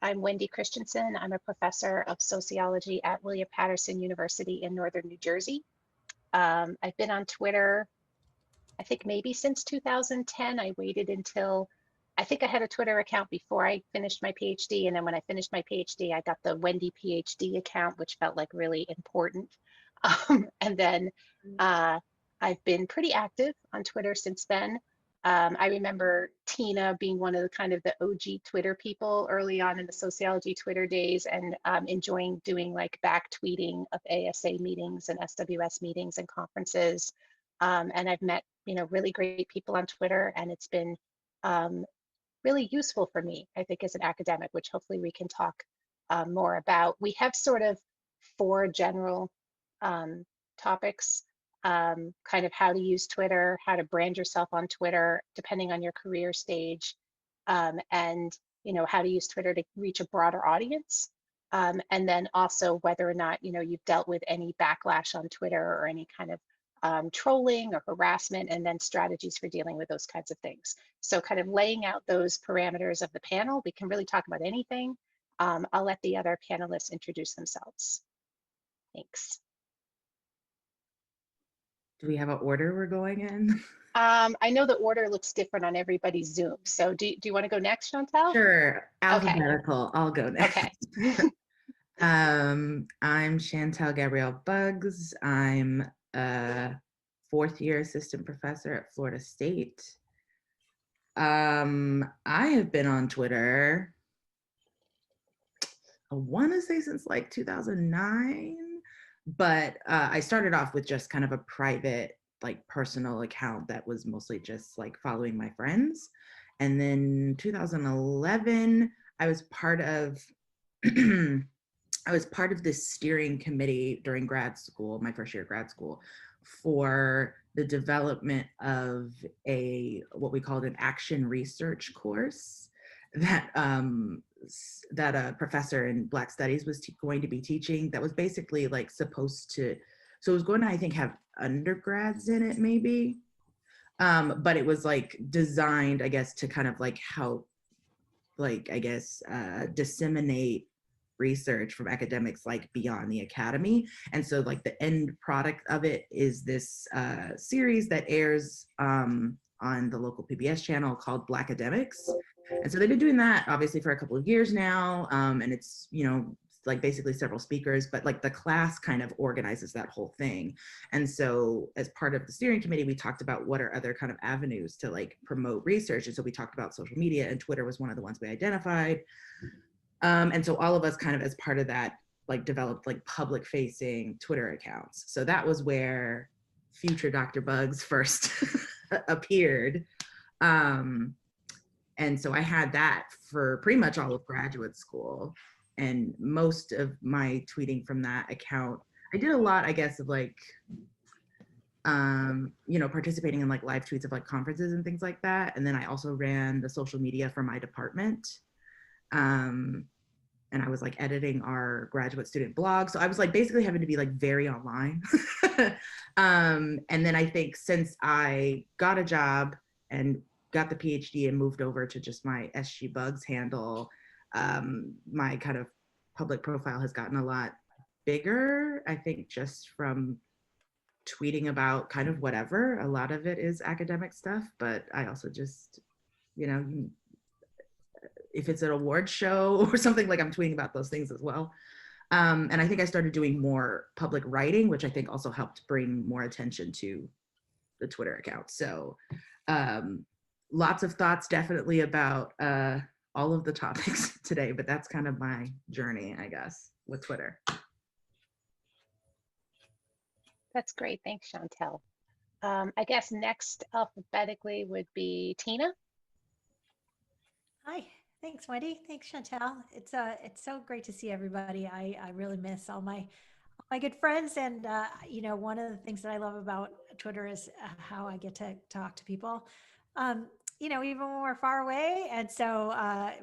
I'm Wendy Christensen. I'm a professor of sociology at William Patterson University in Northern New Jersey. I've been on Twitter, I think maybe since 2010. I waited until, I think I had a Twitter account before I finished my PhD. And then when I finished my PhD, I got the Wendy PhD account, which felt like really important. And then I've been pretty active on Twitter since then. I remember Tina being one of the kind of the OG Twitter people early on in the sociology Twitter days, and enjoying doing like back tweeting of ASA meetings and SWS meetings and conferences. And I've met, really great people on Twitter, and it's been really useful for me, I think, as an academic, which hopefully we can talk more about. We have sort of four general topics. Kind of how to use Twitter, how to brand yourself on Twitter, depending on your career stage, and how to use Twitter to reach a broader audience, and then also whether or not you've dealt with any backlash on Twitter or any kind of trolling or harassment, and then strategies for dealing with those kinds of things. So kind of laying out those parameters of the panel, we can really talk about anything. I'll let the other panelists introduce themselves. Thanks. Do we have an order we're going in? I know the order looks different on everybody's Zoom. So do you want to go next, Shantel? Sure, alphabetical. Okay. I'll go next. Okay. I'm Shantel Gabrielle Buggs. I'm a fourth-year assistant professor at Florida State. I have been on Twitter, I want to say since like 2009, but I started off with just kind of a private, like personal account that was mostly just like following my friends. And then 2011, I was part of this steering committee during grad school, my first year of grad school, for the development of what we called an action research course that a professor in Black Studies was going to be teaching, that was basically like supposed to, so it was going to, I think, have undergrads in it maybe, but it was like designed, I guess, to kind of like help, like, I guess, disseminate research from academics like beyond the academy. And so like the end product of it is this series that airs on the local PBS channel called Black Academics. And so they've been doing that obviously for a couple of years now. And it's, like basically several speakers, but like the class kind of organizes that whole thing. And so as part of the steering committee, we talked about what are other kind of avenues to like promote research. And so we talked about social media, and Twitter was one of the ones we identified. And so all of us kind of as part of that, like developed like public facing Twitter accounts. So that was where future Dr. Bugs first appeared. And so I had that for pretty much all of graduate school. And most of my tweeting from that account, I did a lot, I guess, of like, participating in like live tweets of like conferences and things like that. And then I also ran the social media for my department. And I was like editing our graduate student blog. So I was like basically having to be like very online. And then I think since I got a job and got the PhD and moved over to just my SG Bugs handle, my kind of public profile has gotten a lot bigger, I think, just from tweeting about kind of whatever. A lot of it is academic stuff, but I also just, if it's an award show or something, like I'm tweeting about those things as well. And I think I started doing more public writing, which I think also helped bring more attention to the Twitter account. So lots of thoughts definitely about all of the topics today, but that's kind of my journey, I guess, with Twitter. That's great. Thanks, Shantel. I guess next alphabetically would be Tina. Hi. Thanks, Wendy. Thanks, Shantel. It's so great to see everybody. I really miss all my good friends, and one of the things that I love about Twitter is how I get to talk to people, even when we're far away. And so,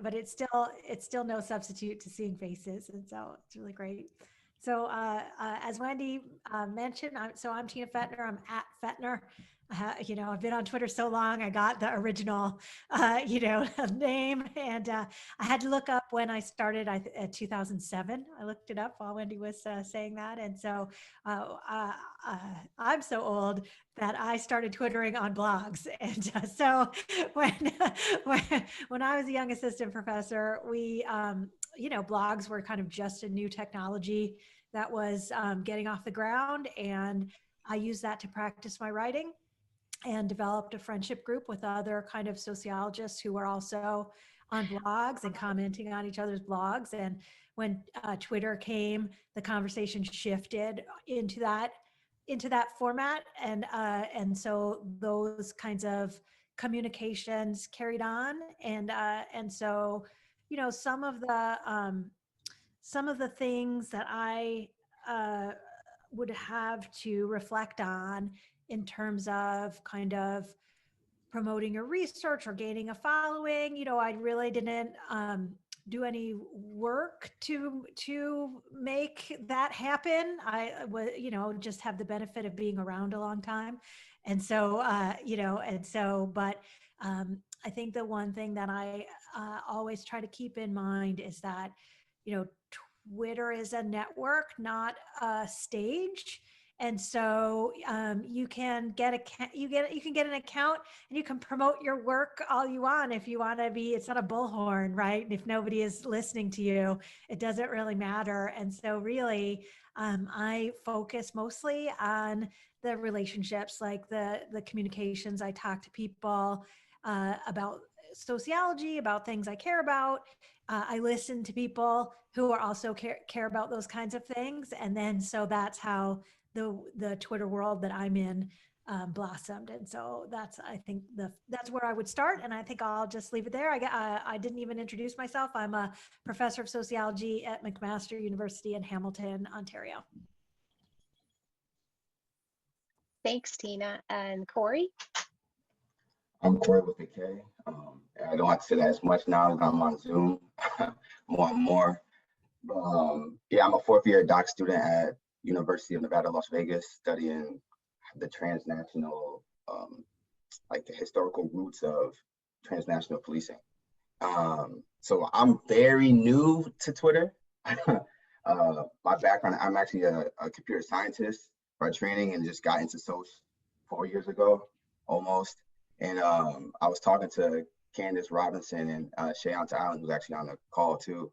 but it's still no substitute to seeing faces, and so it's really great. So as Wendy mentioned, I'm Tina Fetner. I'm at Fetner. I've been on Twitter so long, I got the original, name, and I had to look up when I started. At 2007, I looked it up while Wendy was saying that, and so I'm so old that I started twittering on blogs, and so when when I was a young assistant professor, we blogs were kind of just a new technology that was getting off the ground, and I used that to practice my writing and developed a friendship group with other kind of sociologists who were also on blogs and commenting on each other's blogs. And when Twitter came, the conversation shifted into that format, and so those kinds of communications carried on, and so some of the things that I would have to reflect on in terms of kind of promoting your research or gaining a following. I really didn't do any work to make that happen. I was, just have the benefit of being around a long time, and so but I think the one thing that I always try to keep in mind is that you know Twitter is a network, not a stage. And so you can get an account and you can promote your work all you want. If you want to be, it's not a bullhorn, right? If nobody is listening to you, it doesn't really matter. And so really, I focus mostly on the relationships, like the communications. I talk to people about sociology, about things I care about. I listen to people who are also care about those kinds of things. And then, so that's how the Twitter world that I'm in blossomed. And so I think that's where I would start. And I think I'll just leave it there. I didn't even introduce myself. I'm a professor of sociology at McMaster University in Hamilton, Ontario. Thanks, Tina. And Korey? I'm Korey with a K. I don't have to say that as much now that I'm on Zoom more and more. I'm a fourth-year doc student at University of Nevada, Las Vegas, studying the transnational, like the historical roots of transnational policing. So I'm very new to Twitter. My background, I'm actually a computer scientist by training and just got into social 4 years ago, almost. And I was talking to Candace Robinson and Shantel Allen, who's actually on the call too.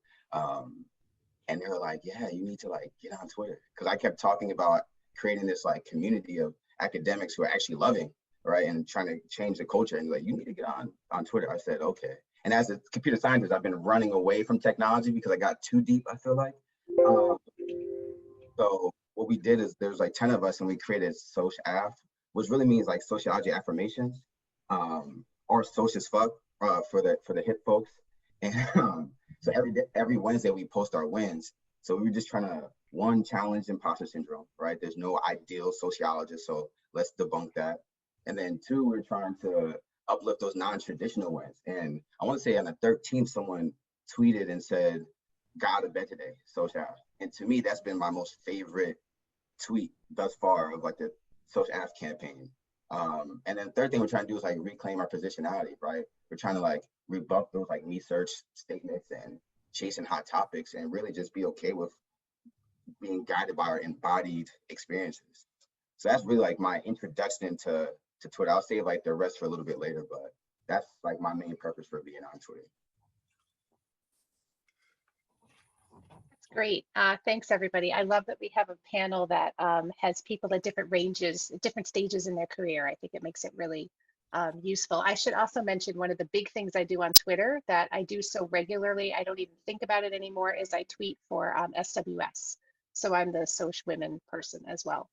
And they were like, yeah, you need to like get on Twitter. Cause I kept talking about creating this like community of academics who are actually loving, right? And trying to change the culture, and like, you need to get on Twitter. I said, okay. And as a computer scientist, I've been running away from technology because I got too deep, I feel like. So what we did is there's like 10 of us and we created Social Aff, which really means like sociology affirmations, or socius fuck for the hip folks. And so every Wednesday we post our wins. So we were just trying to, one, challenge imposter syndrome, right? There's no ideal sociologist, so let's debunk that. And then two, we're trying to uplift those non-traditional wins. And I want to say on the 13th, someone tweeted and said, got out of bed today, social. And to me, that's been my most favorite tweet thus far of like the Social Aff campaign. And then third thing we're trying to do is like reclaim our positionality, right? We're trying to like rebuff those like research statements and chasing hot topics and really just be okay with being guided by our embodied experiences. So that's really like my introduction to Twitter. I'll save like the rest for a little bit later, but that's like my main purpose for being on Twitter. Great. Thanks, everybody. I love that we have a panel that has people at different ranges, different stages in their career. I think it makes it really useful. I should also mention one of the big things I do on Twitter that I do so regularly, I don't even think about it anymore, is I tweet for SWS. So I'm the Social Women person as well.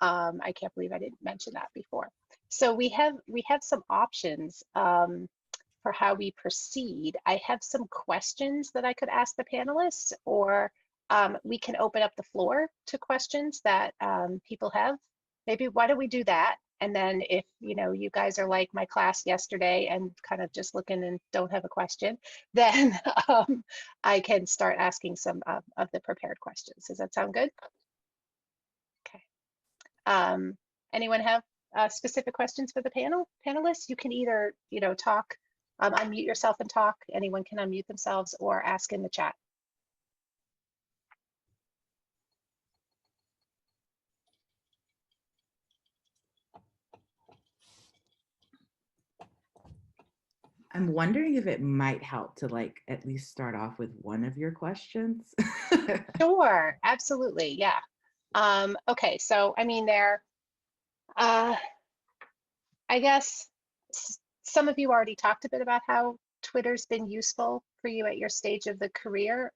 I can't believe I didn't mention that before. So we have some options for how we proceed. I have some questions that I could ask the panelists, or we can open up the floor to questions that people have. Maybe why don't we do that? And then if, you guys are like my class yesterday and kind of just looking and don't have a question, then I can start asking some of the prepared questions. Does that sound good? Okay. Anyone have specific questions for the panelists? You can either, talk, unmute yourself and talk. Anyone can unmute themselves or ask in the chat. I'm wondering if it might help to like at least start off with one of your questions. Sure, absolutely, yeah. Okay, so I mean, I guess some of you already talked a bit about how Twitter's been useful for you at your stage of the career.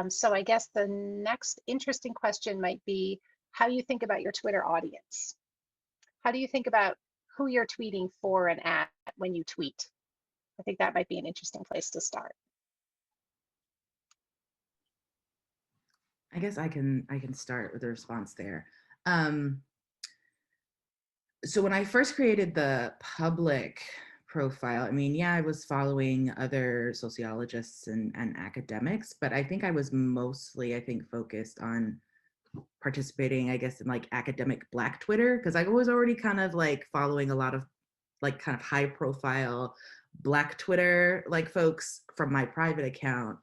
So I guess the next interesting question might be how you think about your Twitter audience. How do you think about who you're tweeting for and at when you tweet? I think that might be an interesting place to start. I guess I can start with a response there. So when I first created the public profile, I mean, yeah, I was following other sociologists and academics, but I think I was mostly, focused on participating, I guess, in like academic Black Twitter, because I was already kind of like following a lot of like kind of high profile Black Twitter like folks from my private account.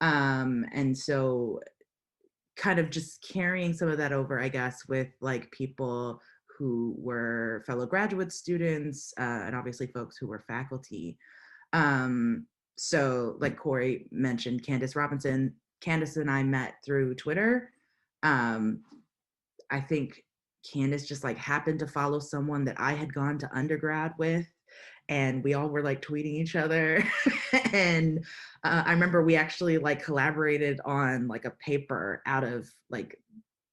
And so kind of just carrying some of that over, I guess, with like people who were fellow graduate students and obviously folks who were faculty. So like Korey mentioned, Candace and I met through Twitter. I think Candace just like happened to follow someone that I had gone to undergrad with, and we all were like tweeting each other. And I remember we actually like collaborated on like a paper out of like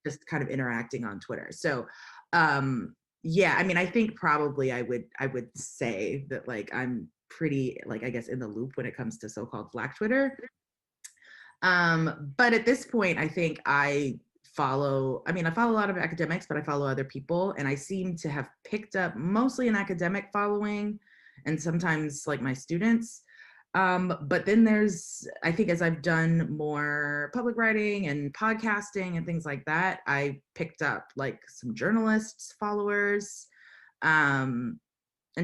just kind of interacting on Twitter. So yeah, I mean, I think probably I would say that like I'm pretty like, I guess, in the loop when it comes to so-called Black Twitter. But at this point, I think I follow a lot of academics, but I follow other people, and I seem to have picked up mostly an academic following and sometimes like my students. But then there's, I think as I've done more public writing and podcasting and things like that, I picked up like some journalists followers, and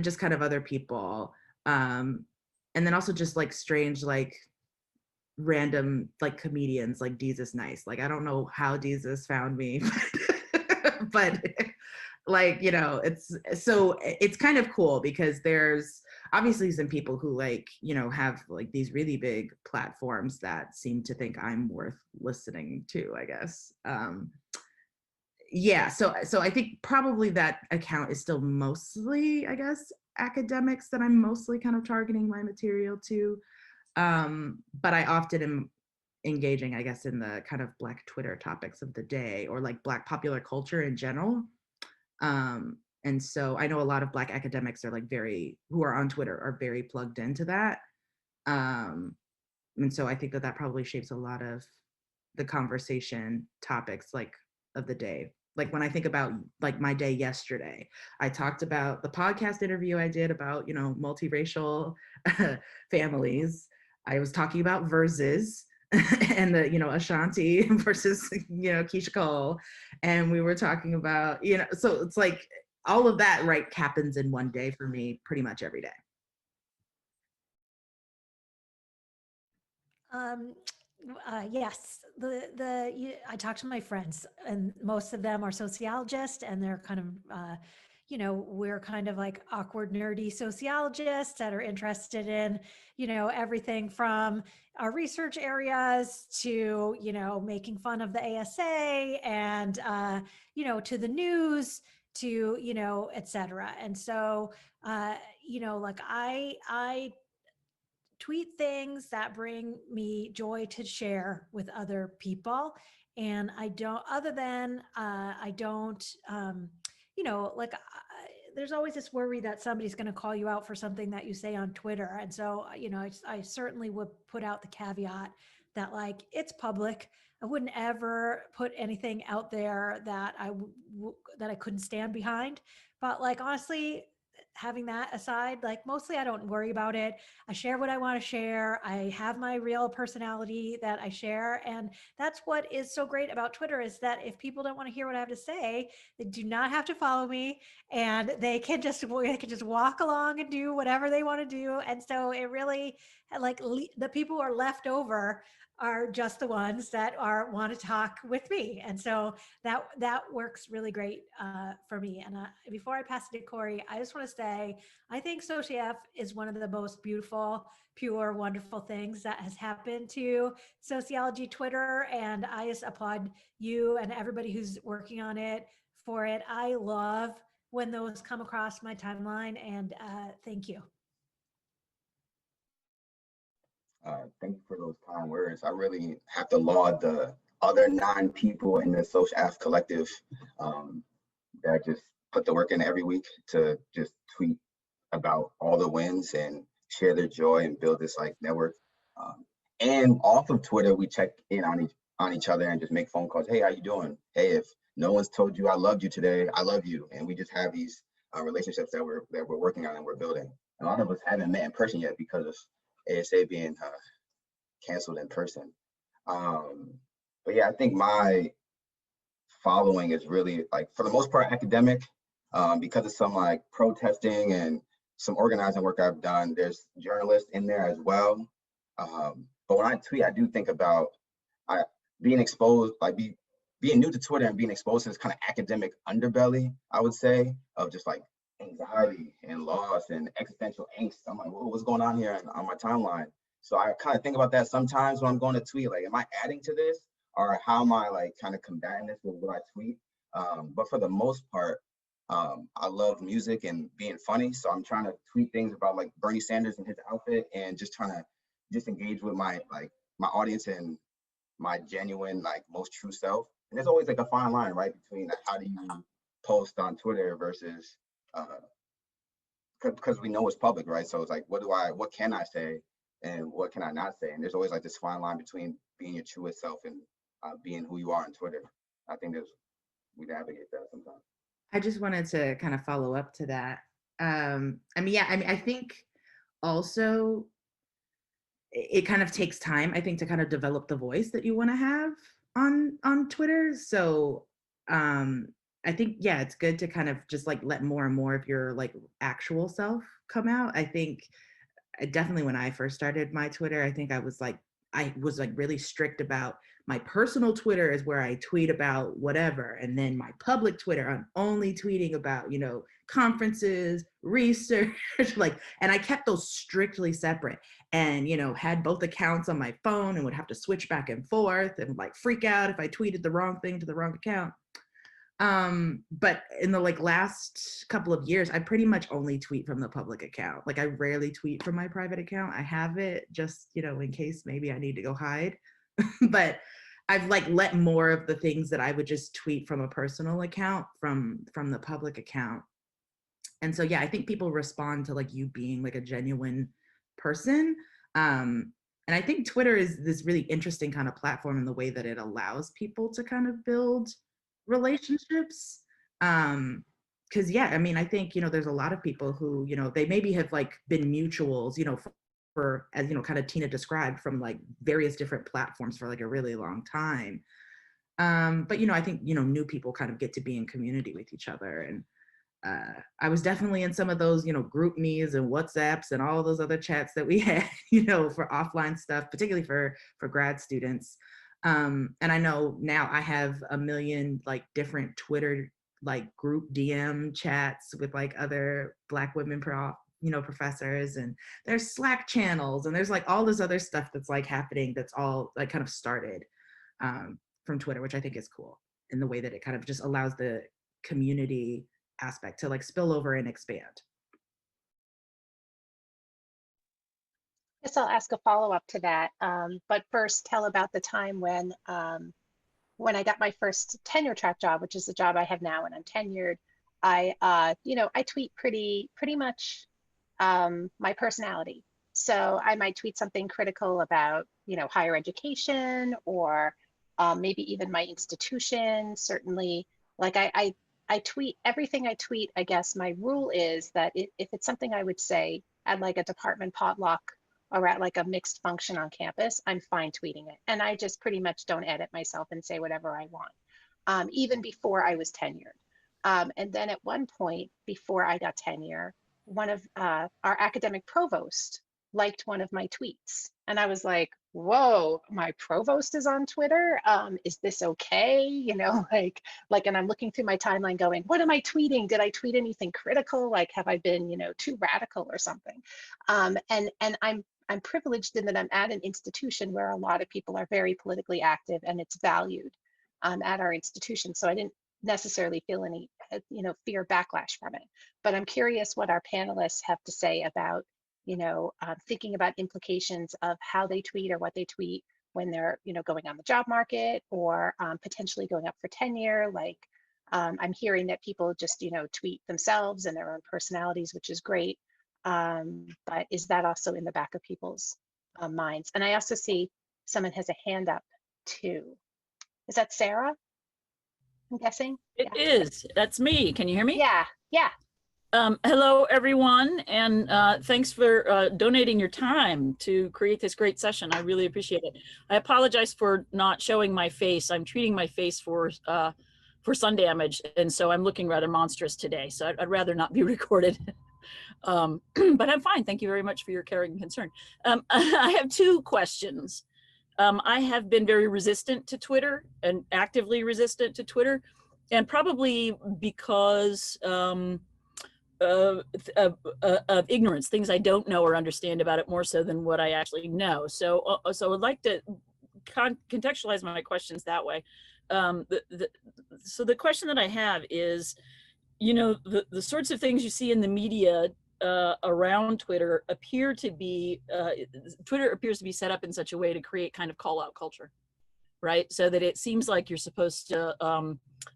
just kind of other people. And then also just like strange, like random like comedians like Jesus Nice. Like I don't know how Jesus found me, but like, it's kind of cool because there's obviously some people who like, have like these really big platforms that seem to think I'm worth listening to, I guess. Yeah, so I think probably that account is still mostly, I guess, academics that I'm mostly kind of targeting my material to. But I often am engaging, I guess, in the kind of Black Twitter topics of the day or like Black popular culture in general. And so I know a lot of Black academics are like who are on Twitter are very plugged into that. And so I think that probably shapes a lot of the conversation topics like of the day. Like when I think about like my day yesterday, I talked about the podcast interview I did about, multiracial families. I was talking about verses and the, Ashanti versus, Keisha Cole. And we were talking about, so it's like all of that, right, happens in one day for me pretty much every day. Yes, I talk to my friends, and most of them are sociologists, and they're kind of, we're kind of like awkward, nerdy sociologists that are interested in, everything from our research areas to, making fun of the ASA and, to the news to, et cetera. And so, like I tweet things that bring me joy to share with other people. And I don't, other than I don't, there's always this worry that somebody's going to call you out for something that you say on Twitter. And so, I certainly would put out the caveat that like it's public. I wouldn't ever put anything out there that that I couldn't stand behind. But like honestly, having that aside, like mostly I don't worry about it. I share what I want to share. I have my real personality that I share, and that's what is so great about Twitter is that if people don't want to hear what I have to say, they do not have to follow me, and they can just walk along and do whatever they want to do. And so it really like the people who are left over are just the ones that are want to talk with me, and so that works really great for me. And before I pass it to Korey, I just want to say I think SociF is one of the most beautiful, pure, wonderful things that has happened to sociology Twitter, and I just applaud you and everybody who's working on it for it. I love when those come across my timeline, and thank you. Thank you for those kind words. I really have to laud the other 9 people in the Social Af Collective that just put the work in every week to just tweet about all the wins and share their joy and build this like network. And off of Twitter, we check in on each other and just make phone calls. Hey, how you doing? Hey, if no one's told you I loved you today, I love you. And we just have these relationships that we're working on and we're building. A lot of us haven't met in person yet because of ASA being canceled in person. But yeah, I think my following is really like for the most part academic, because of some like protesting and some organizing work I've done. There's journalists in there as well. But when I tweet, I do think about being exposed, like being new to Twitter and being exposed to this kind of academic underbelly, I would say, of just like anxiety and loss and existential angst. I'm like, what's going on here on my timeline? So I kind of think about that sometimes when I'm going to tweet, like, am I adding to this or how am I like kind of combating this with what I tweet? But for the most part, I love music and being funny. So I'm trying to tweet things about like Bernie Sanders and his outfit and just trying to disengage with my audience and my genuine, like most true self. And there's always like a fine line, right? Between like, how do you post on Twitter versus, because we know it's public, right? So it's like, what can I say and what can I not say? And there's always like this fine line between being your truest self and being who you are on Twitter. I think we navigate that sometimes. I just wanted to kind of follow up to that. I think also it kind of takes time, I think, to kind of develop the voice that you want to have on Twitter. So I think, yeah, it's good to kind of just like let more and more of your like actual self come out. I think definitely when I first started my Twitter, I think I was like really strict about my personal Twitter is where I tweet about whatever. And then my public Twitter, I'm only tweeting about, conferences, research, and I kept those strictly separate and, had both accounts on my phone and would have to switch back and forth and like freak out if I tweeted the wrong thing to the wrong account. But in the like last couple of years, I pretty much only tweet from the public account. Like I rarely tweet from my private account. I have it just, in case maybe I need to go hide. But I've like let more of the things that I would just tweet from a personal account from the public account. And so, yeah, I think people respond to like you being like a genuine person. And I think Twitter is this really interesting kind of platform in the way that it allows people to kind of build relationships. Because yeah, I think, there's a lot of people who, they maybe have like been mutuals, for as kind of Tina described, from like various different platforms for like a really long time. But I think new people kind of get to be in community with each other. And I was definitely in some of those group me's and WhatsApps and all those other chats that we had for offline stuff, particularly for grad students. And I know now I have a million like different Twitter like group DM chats with like other Black women professors, and there's Slack channels and there's like all this other stuff that's like happening that's all like kind of started from Twitter, which I think is cool in the way that it kind of just allows the community aspect to like spill over and expand. Guess I'll ask a follow-up to that. But first, tell about the time when I got my first tenure track job, which is the job I have now, and I'm tenured. I tweet pretty much my personality. So I might tweet something critical about higher education, or maybe even my institution. Certainly, like I tweet everything I tweet. I guess my rule is that if it's something I would say at like a department potluck or at like a mixed function on campus, I'm fine tweeting it. And I just pretty much don't edit myself and say whatever I want, even before I was tenured. And then at one point before I got tenure, one of our academic provost liked one of my tweets. And I was like, whoa, my provost is on Twitter. Is this okay? And I'm looking through my timeline going, what am I tweeting? Did I tweet anything critical? Like, have I been, too radical or something? And I'm privileged in that I'm at an institution where a lot of people are very politically active and it's valued at our institution. So I didn't necessarily feel any, fear backlash from it. But I'm curious what our panelists have to say about, thinking about implications of how they tweet or what they tweet when they're, going on the job market or potentially going up for tenure. Like, I'm hearing that people just, tweet themselves and their own personalities, which is great. But is that also in the back of people's minds? And I also see someone has a hand up too. Is that Sarah? I'm guessing. It is. That's me. Can you hear me? Yeah. Yeah. Hello, everyone, and thanks for donating your time to create this great session. I really appreciate it. I apologize for not showing my face. I'm treating my face for sun damage, and so I'm looking rather monstrous today. So I'd rather not be recorded. But I'm fine. Thank you very much for your caring and concern. I have two questions. I have been very resistant to Twitter and actively resistant to Twitter, and probably because of ignorance, things I don't know or understand about it more so than what I actually know. So I'd like to contextualize my questions that way. So the question that I have is, the sorts of things you see in the media around Twitter appear to be, Twitter appears to be set up in such a way to create kind of call out culture, right? So that it seems like you're supposed to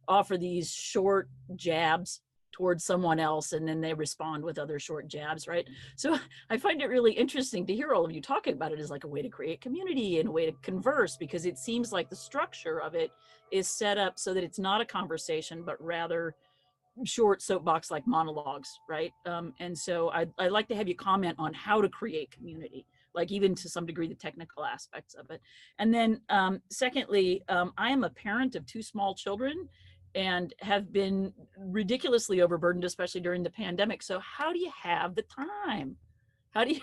offer these short jabs towards someone else, and then they respond with other short jabs, right? So I find it really interesting to hear all of you talking about it as like a way to create community and a way to converse, because it seems like the structure of it is set up so that it's not a conversation, but rather short soapbox like monologues, right? And so I'd like to have you comment on how to create community, like even to some degree the technical aspects of it. And then secondly, I am a parent of 2 small children and have been ridiculously overburdened, especially during the pandemic. So how do you have the time? How do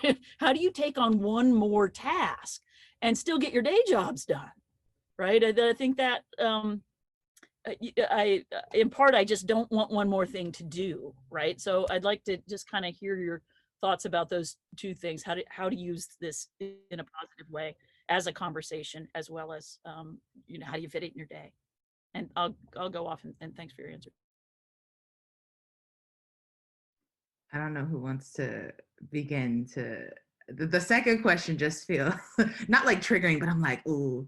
you take on one more task and still get your day jobs done, right? I think that in part, I just don't want one more thing to do, right? So I'd like to just kind of hear your thoughts about those 2 things, how to use this in a positive way as a conversation, as well as, how do you fit it in your day? And I'll go off and thanks for your answer. I don't know who wants to begin to, the second question just feels not like triggering, but I'm like, ooh,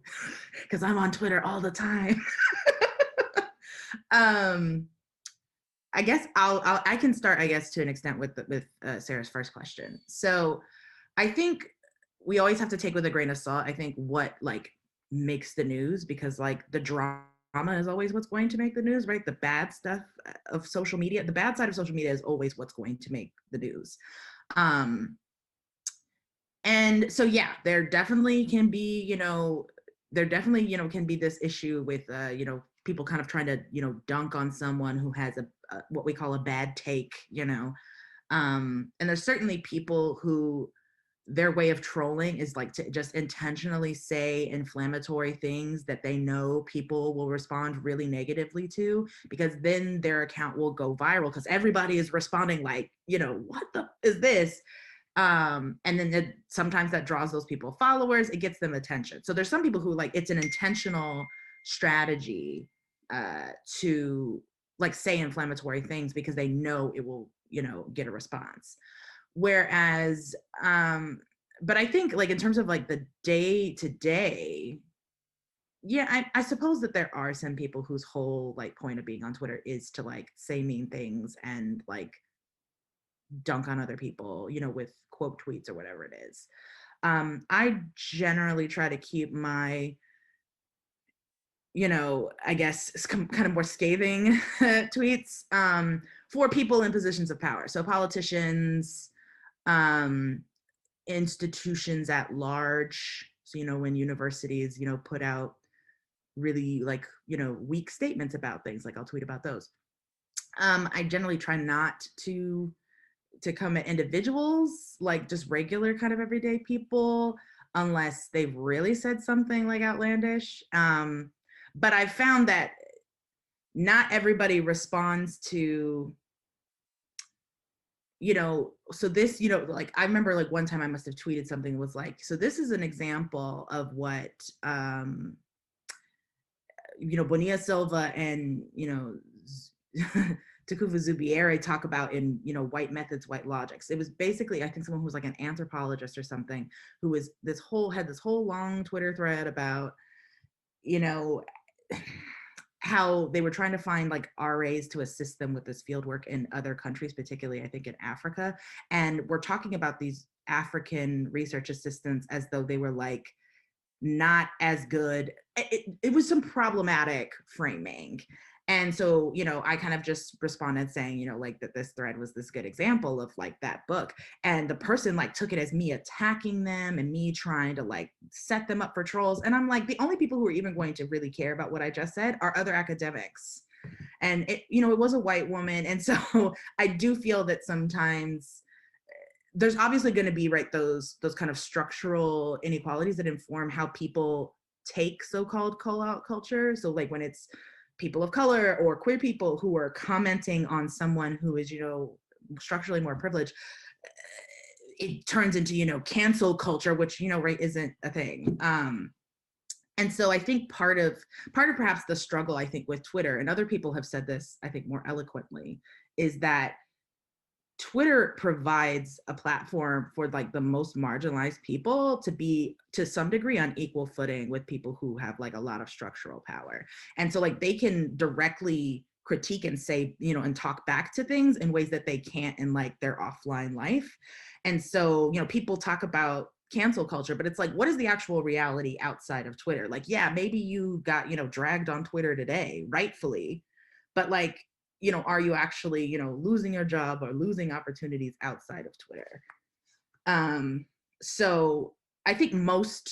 because I'm on Twitter all the time. I guess I can start, I guess, to an extent with Sarah's first question. So I think we always have to take with a grain of salt, I think, what like makes the news, because like the drama is always what's going to make the news, right? The bad stuff of social media, the bad side of social media is always what's going to make the news. And so, yeah, there definitely can be, can be this issue with, people kind of trying to, dunk on someone who has a what we call a bad take, and there's certainly people who their way of trolling is like to just intentionally say inflammatory things that they know people will respond really negatively to, because then their account will go viral because everybody is responding like, what the is this? And then sometimes that draws those people followers, it gets them attention. So there's some people who like, it's an intentional strategy to like say inflammatory things because they know it will, get a response. Whereas, but I think like in terms of like the day to day, yeah, I suppose that there are some people whose whole like point of being on Twitter is to like say mean things and like dunk on other people, with quote tweets or whatever it is. I generally try to keep my, I guess kind of more scathing tweets for people in positions of power. So politicians, institutions at large. So, when universities, put out really weak statements about things, like I'll tweet about those. I generally try not to come at individuals, like just regular kind of everyday people, unless they've really said something like outlandish. But I've found that not everybody responds to, so this, like I remember like one time I must have tweeted something that was like, so this is an example of what, Bonilla Silva and, Takufa Zubiere talk about in, white methods, white logics. It was basically, I think someone who was like an anthropologist or something, who was had this whole long Twitter thread about, how they were trying to find like RAs to assist them with this field work in other countries, particularly I think in Africa. And we're talking about these African research assistants as though they were like not as good. It was some problematic framing. And so, I kind of just responded saying, like that this thread was this good example of like that book. And the person like took it as me attacking them and me trying to like set them up for trolls. And I'm like, the only people who are even going to really care about what I just said are other academics. And it was a white woman. And so I do feel that sometimes there's obviously going to be those kind of structural inequalities that inform how people take so-called call-out culture. So like when it's people of color or queer people who are commenting on someone who is, structurally more privileged, it turns into, cancel culture, which, isn't a thing. And so I think part of perhaps the struggle, I think, with Twitter, and other people have said this, I think, more eloquently, is that Twitter provides a platform for like the most marginalized people to be to some degree on equal footing with people who have like a lot of structural power. And so like they can directly critique and say, and talk back to things in ways that they can't in like their offline life. And so, people talk about cancel culture, but it's like, what is the actual reality outside of Twitter? Like, yeah, maybe you got, dragged on Twitter today, rightfully, but like, are you actually, losing your job or losing opportunities outside of Twitter? So I think most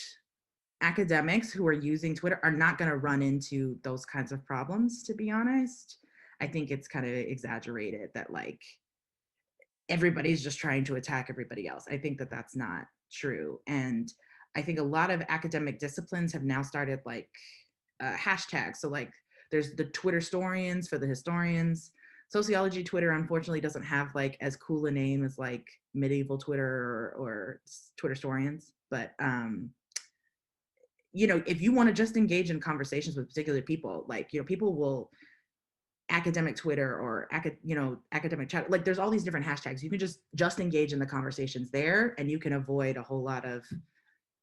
academics who are using Twitter are not going to run into those kinds of problems, to be honest. I think it's kind of exaggerated that like everybody's just trying to attack everybody else. I think that that's not true. And I think a lot of academic disciplines have now started like hashtags. So like there's the Twitter historians for the historians. Sociology Twitter, unfortunately, doesn't have like as cool a name as like medieval Twitter or Twitter historians. But, if you want to just engage in conversations with particular people, like, people will academic Twitter or, academic chat, like there's all these different hashtags. You can just engage in the conversations there and you can avoid a whole lot of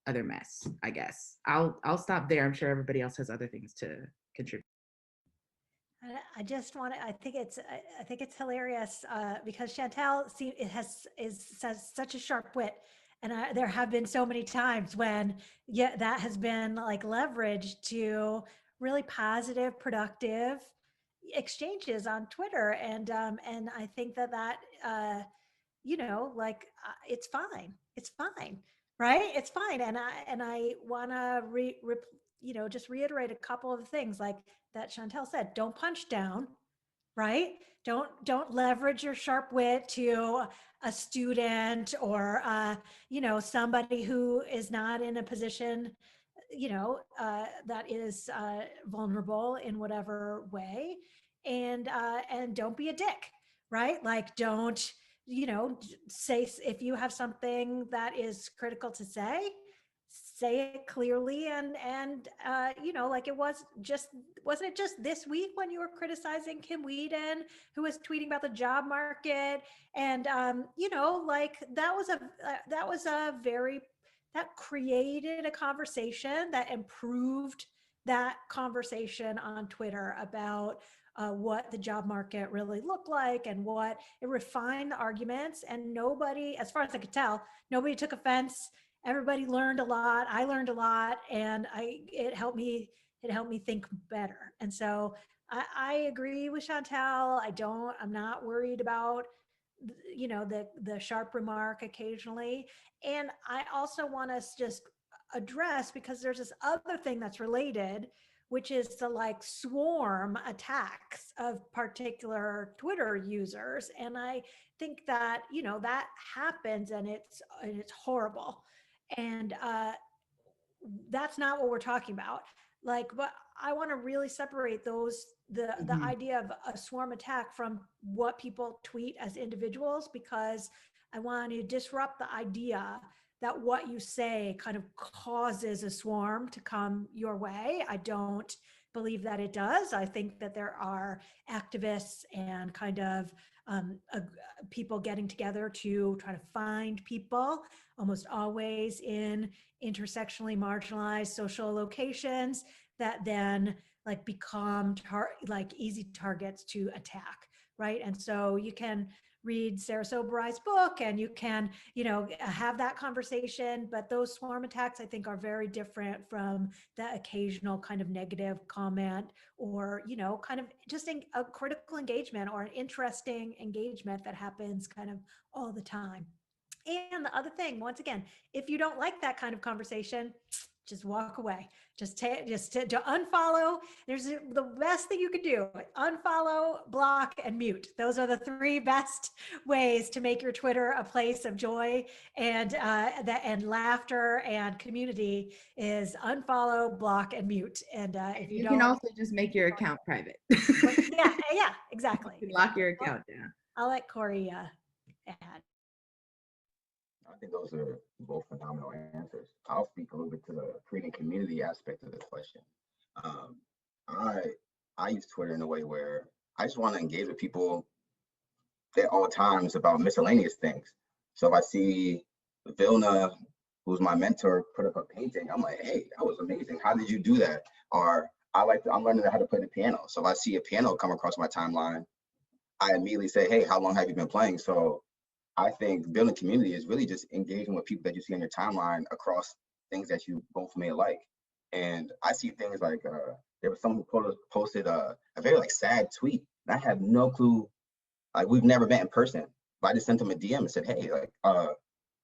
other mess, I guess. I'll stop there. I'm sure everybody else has other things to contribute. I just want to. I think it's hilarious because Shantel says such a sharp wit, and there have been so many times when that has been like leveraged to really positive, productive exchanges on Twitter, and I think that it's fine, right? It's fine, and I want to just reiterate a couple of things like that Shantel said. Don't punch down, right? Don't leverage your sharp wit to a student or somebody who is not in a position that is vulnerable in whatever way, and don't be a dick, right? Like don't say, if you have something that is critical to say it clearly, and like wasn't it just this week when you were criticizing Kim Whedon, who was tweeting about the job market, and like that was a very, that created a conversation that improved that conversation on Twitter about what the job market really looked like, and what it refined the arguments, and nobody, as far as I could tell, nobody took offense, everybody learned a lot. I learned a lot, and it helped me think better. And so I agree with Chantel. I'm not worried about, the sharp remark occasionally. And I also want us just address, because there's this other thing that's related, which is the like swarm attacks of particular Twitter users. And I think that, that happens, and it's horrible. And that's not what we're talking about. Like, but I want to really separate the idea of a swarm attack from what people tweet as individuals, because I want to disrupt the idea that what you say kind of causes a swarm to come your way. I don't believe that it does. I think that there are activists and kind of people getting together to try to find people, almost always in intersectionally marginalized social locations, that then like become like easy targets to attack, right? And so you can read Sarah Soberai's book, and you can, have that conversation. But those swarm attacks, I think, are very different from the occasional kind of negative comment, or, kind of just a critical engagement or an interesting engagement that happens kind of all the time. And the other thing, once again, if you don't like that kind of conversation, just walk away. Just to unfollow. There's the best thing you could do: unfollow, block, and mute. Those are the three best ways to make your Twitter a place of joy and and laughter and community. Is unfollow, block, and mute. And if you can don't, also just make your account private. yeah, exactly. You can lock your account down. I'll let Korey add. I think those are both phenomenal answers. I'll speak a little bit to the creating community aspect of the question. I use Twitter in a way where I just want to engage with people at all times about miscellaneous things. So if I see Vilna, who's my mentor, put up a painting, I'm like, hey, that was amazing. How did you do that? Or I'm learning how to play the piano. So if I see a piano come across my timeline, I immediately say, hey, how long have you been playing? So I think building community is really just engaging with people that you see on your timeline across things that you both may like. And I see things like there was someone who posted a very like sad tweet, and I had no clue. Like, we've never met in person, but I just sent them a DM and said, hey, like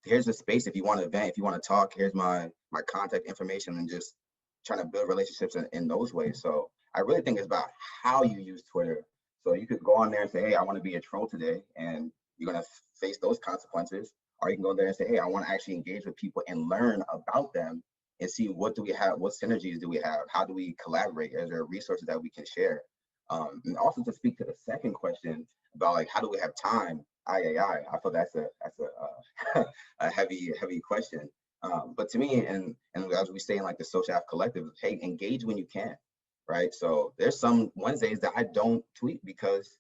here's a space if you want to vent, if you want to talk. Here's my contact information, and just trying to build relationships in those ways. So I really think it's about how you use Twitter. So you could go on there and say, hey, I want to be a troll today, and you're going to face those consequences. Or you can go there and say, hey, I want to actually engage with people and learn about them and see what do we have, what synergies do we have, how do we collaborate, are there resources that we can share? And also to speak to the second question about like, how do we have time? I feel that's a heavy question. But to me, and as we say in like the Social App Collective, hey, engage when you can, right? So there's some Wednesdays that I don't tweet because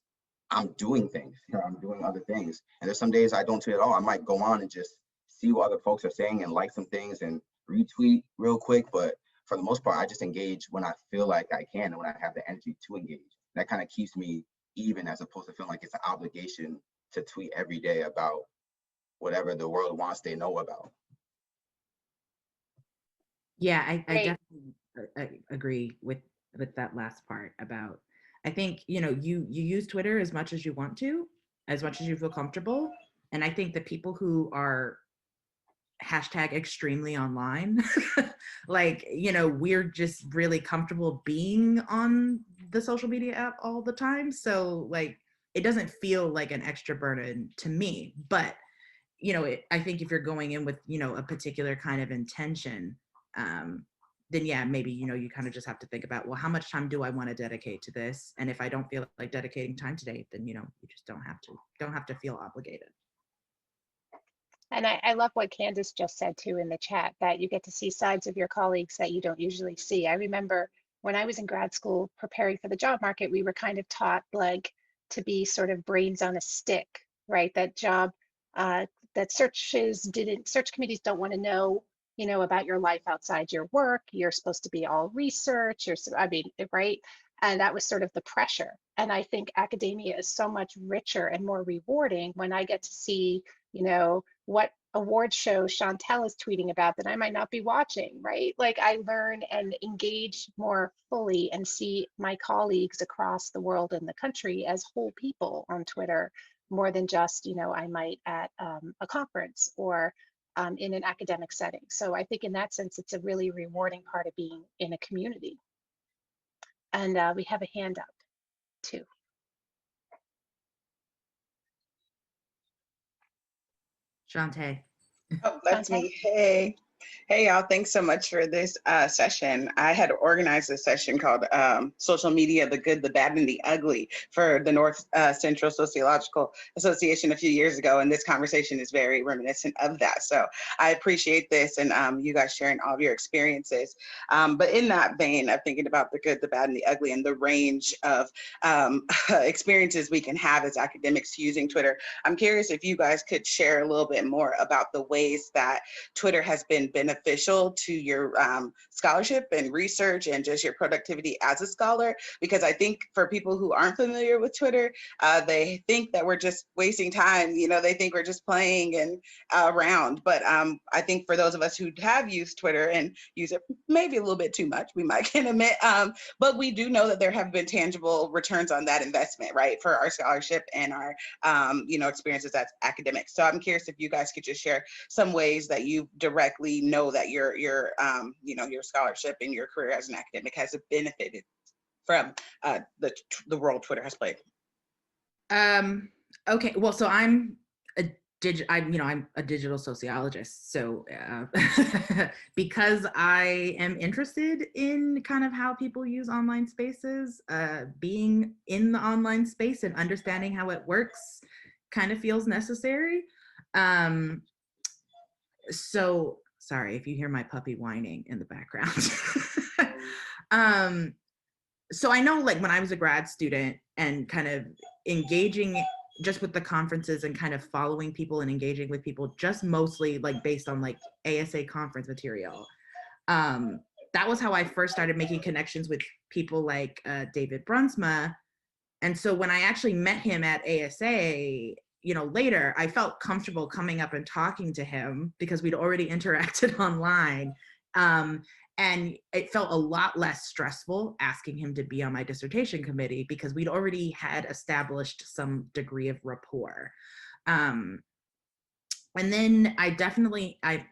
I'm doing things, I'm doing other things. And there's some days I don't tweet at all. I might go on and just see what other folks are saying and like some things and retweet real quick. But for the most part, I just engage when I feel like I can and when I have the energy to engage. That kind of keeps me even, as opposed to feeling like it's an obligation to tweet every day about whatever the world wants they know about. Yeah, I definitely agree with that last part about, I think, you use Twitter as much as you want to, as much as you feel comfortable. And I think the people who are hashtag extremely online, like, we're just really comfortable being on the social media app all the time. So like, it doesn't feel like an extra burden to me. But, I think if you're going in with, a particular kind of intention, then yeah, maybe, you kind of just have to think about, well, how much time do I want to dedicate to this? And if I don't feel like dedicating time today, then, you just don't have to feel obligated. And I love what Candace just said too in the chat, that you get to see sides of your colleagues that you don't usually see. I remember when I was in grad school preparing for the job market, we were kind of taught like to be sort of brains on a stick, right? That search committees don't want to know, about your life outside your work. You're supposed to be all research, right? And that was sort of the pressure. And I think academia is so much richer and more rewarding when I get to see, what award show Shantel is tweeting about that I might not be watching, right? Like I learn and engage more fully and see my colleagues across the world and the country as whole people on Twitter, more than just, you know, I might at a conference or in an academic setting. So I think in that sense, it's a really rewarding part of being in a community. And we have a hand up too. Shantae. Oh, that's Shantae? me. Hey. Hey, y'all. Thanks so much for this session. I had organized a session called Social Media, the Good, the Bad, and the Ugly for the North Central Sociological Association a few years ago. And this conversation is very reminiscent of that. So I appreciate this and you guys sharing all of your experiences. But in that vein of thinking about the good, the bad, and the ugly and the range of experiences we can have as academics using Twitter, I'm curious if you guys could share a little bit more about the ways that Twitter has been beneficial to your scholarship and research and just your productivity as a scholar. Because I think for people who aren't familiar with Twitter, they think that we're just wasting time. You know, they think we're just playing and around. But I think for those of us who have used Twitter and use it maybe a little bit too much, we might can admit, but we do know that there have been tangible returns on that investment, right, for our scholarship and our you know, experiences as academics. So I'm curious if you guys could just share some ways that you directly know that your you know, your scholarship and your career as an academic has benefited from the role Twitter has played. Okay, well, so I'm a digital sociologist. So because I am interested in kind of how people use online spaces, being in the online space and understanding how it works kind of feels necessary. So sorry if you hear my puppy whining in the background. So I know, like, when I was a grad student and kind of engaging just with the conferences and kind of following people and engaging with people, just mostly like based on like ASA conference material. That was how I first started making connections with people like David Brunsma. And so when I actually met him at ASA, you know, later, I felt comfortable coming up and talking to him because we'd already interacted online. And it felt a lot less stressful asking him to be on my dissertation committee because we'd already had established some degree of rapport. And then I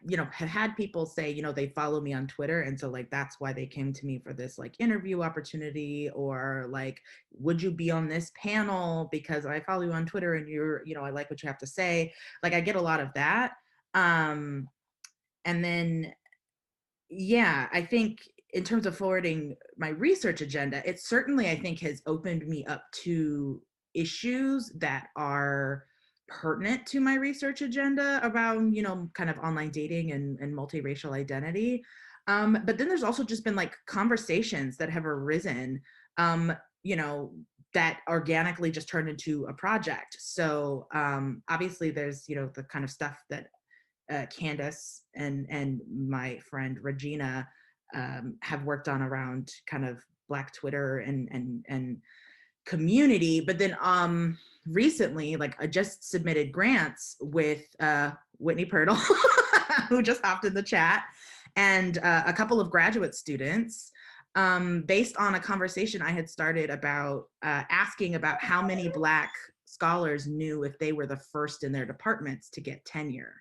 you know, have had people say, you know, they follow me on Twitter. And so like, that's why they came to me for this like interview opportunity, or like, would you be on this panel because I follow you on Twitter and you're, you know, I like what you have to say. Like I get a lot of that. And then, yeah, I think in terms of forwarding my research agenda, it certainly, I think, has opened me up to issues that are pertinent to my research agenda around, you know, kind of online dating and multiracial identity. But then there's also just been like conversations that have arisen, you know, that organically just turned into a project. So obviously there's, you know, the kind of stuff that Candace and my friend Regina have worked on around kind of Black Twitter and community. But then recently, like I just submitted grants with Whitney Pirtle, who just hopped in the chat, and a couple of graduate students based on a conversation I had started about asking about how many Black scholars knew if they were the first in their departments to get tenure.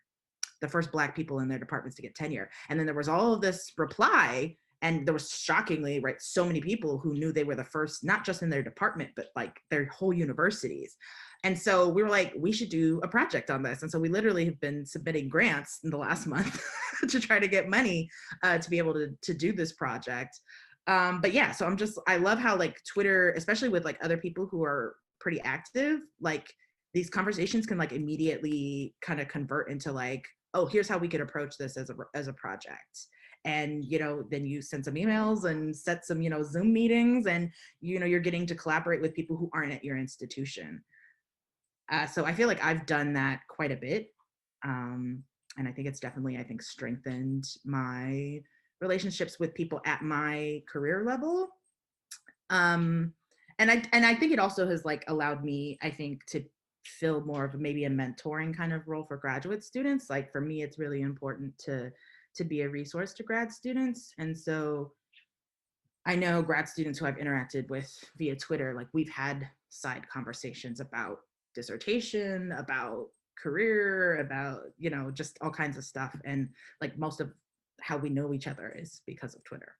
The first Black people in their departments to get tenure. And then there was all of this reply, and there was shockingly, right, so many people who knew they were the first, not just in their department, but like their whole universities. And so we were like, we should do a project on this. And so we literally have been submitting grants in the last month to try to get money to be able to do this project. But yeah, so I love how like Twitter, especially with like other people who are pretty active, like these conversations can like immediately kind of convert into like, oh, here's how we could approach this as a project. And, you know, then you send some emails and set some, you know, Zoom meetings, and, you know, you're getting to collaborate with people who aren't at your institution. So I feel like I've done that quite a bit. And I think it's definitely, I think, strengthened my relationships with people at my career level. And I think it also has like allowed me, I think, to fill more of maybe a mentoring kind of role for graduate students. Like for me, it's really important to be a resource to grad students. And so I know grad students who I've interacted with via Twitter, like we've had side conversations about dissertation, about career, about, you know, just all kinds of stuff. And like most of how we know each other is because of Twitter.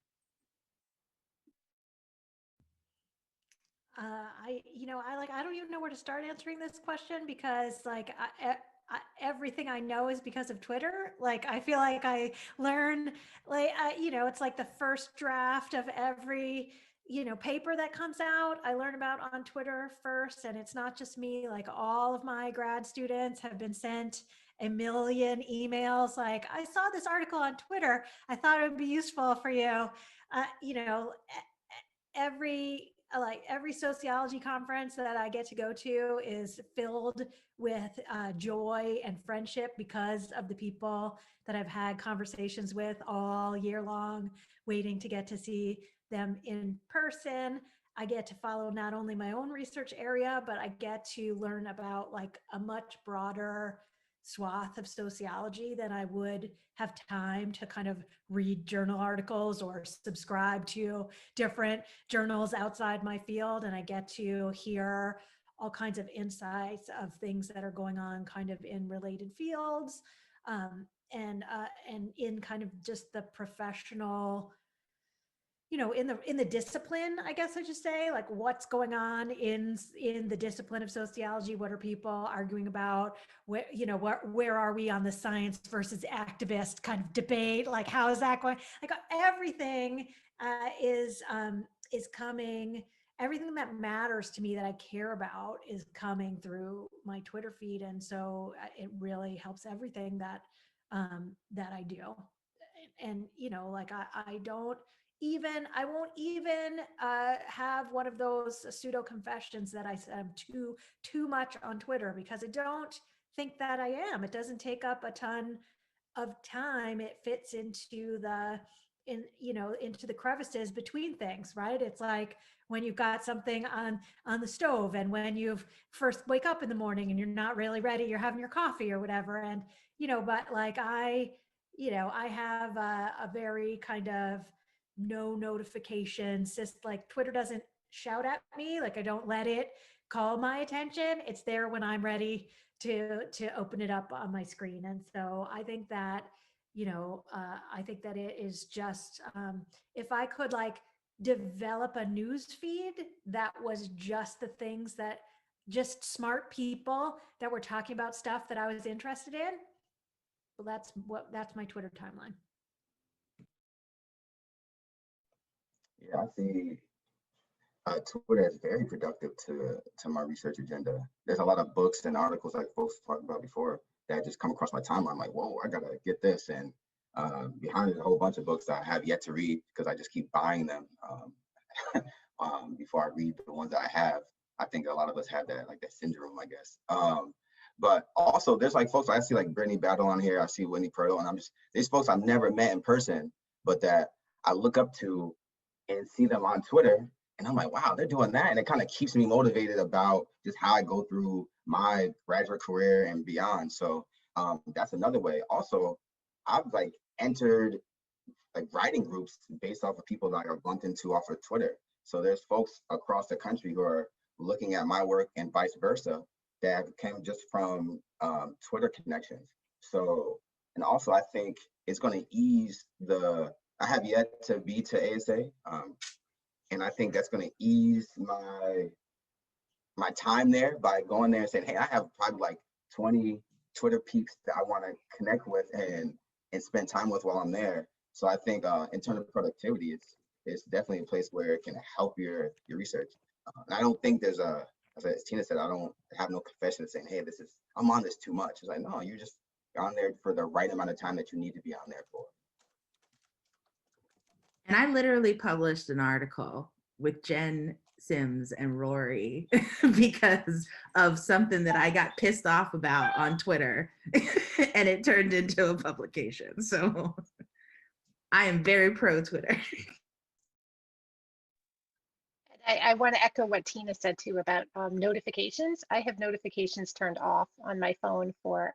I don't even know where to start answering this question because like everything I know is because of Twitter. Like I feel like I learn it's like the first draft of every paper that comes out I learn about on Twitter first, and it's not just me. Like all of my grad students have been sent a million emails like, I saw this article on Twitter, I thought it would be useful for you. Every sociology conference that I get to go to is filled with joy and friendship because of the people that I've had conversations with all year long, waiting to get to see them in person. I get to follow not only my own research area, but I get to learn about like a much broader swath of sociology than I would have time to kind of read journal articles or subscribe to different journals outside my field. And I get to hear all kinds of insights of things that are going on kind of in related fields, and in kind of just the professional, in the discipline, I guess I should say, like what's going on in the discipline of sociology. What are people arguing about? Where are we on the science versus activist kind of debate? Like, how is that going? Like everything is coming. Everything that matters to me that I care about is coming through my Twitter feed, and so it really helps everything that I do. And I won't even have one of those pseudo confessions that I said I'm too much on Twitter, because I don't think that I am. It doesn't take up a ton of time. It fits into the crevices between things, right? It's like when you've got something on the stove, and when you first wake up in the morning and you're not really ready, you're having your coffee or whatever, and but like I have a very kind of no notifications, just like Twitter doesn't shout at me. Like I don't let it call my attention. It's there when I'm ready to open it up on my screen. And so I think that, it is just, if I could like develop a news feed that was just the things that just smart people that were talking about stuff that I was interested in, well, that's my Twitter timeline. Yeah, I see Twitter is very productive to my research agenda. There's a lot of books and articles like folks talked about before that just come across my timeline. I'm like, whoa, I gotta get this. And behind it, a whole bunch of books that I have yet to read because I just keep buying them before I read the ones that I have. I think a lot of us have that, like that syndrome, I guess. But also there's like folks, I see like Brittany Battle on here, I see Wendy Purtle, and these folks I've never met in person, but that I look up to and see them on Twitter. And I'm like, wow, they're doing that. And it kind of keeps me motivated about just how I go through my graduate career and beyond. So that's another way. Also, I've like entered like writing groups based off of people that I bumped into off of Twitter. So there's folks across the country who are looking at my work and vice versa that came just from Twitter connections. So, and also I think it's going to ease I have yet to be to ASA. And I think that's going to ease my time there by going there and saying, hey, I have probably like 20 Twitter peeps that I want to connect with and spend time with while I'm there. So I think in terms of productivity, it's definitely a place where it can help your research. And I don't think there's as Tina said, I don't have no confession saying, hey, I'm on this too much. It's like, no, you're on there for the right amount of time that you need to be on there for. And I literally published an article with Jen Sims and Rory because of something that I got pissed off about on Twitter and it turned into a publication. So I am very pro Twitter. I want to echo what Tina said too about notifications. I have notifications turned off on my phone for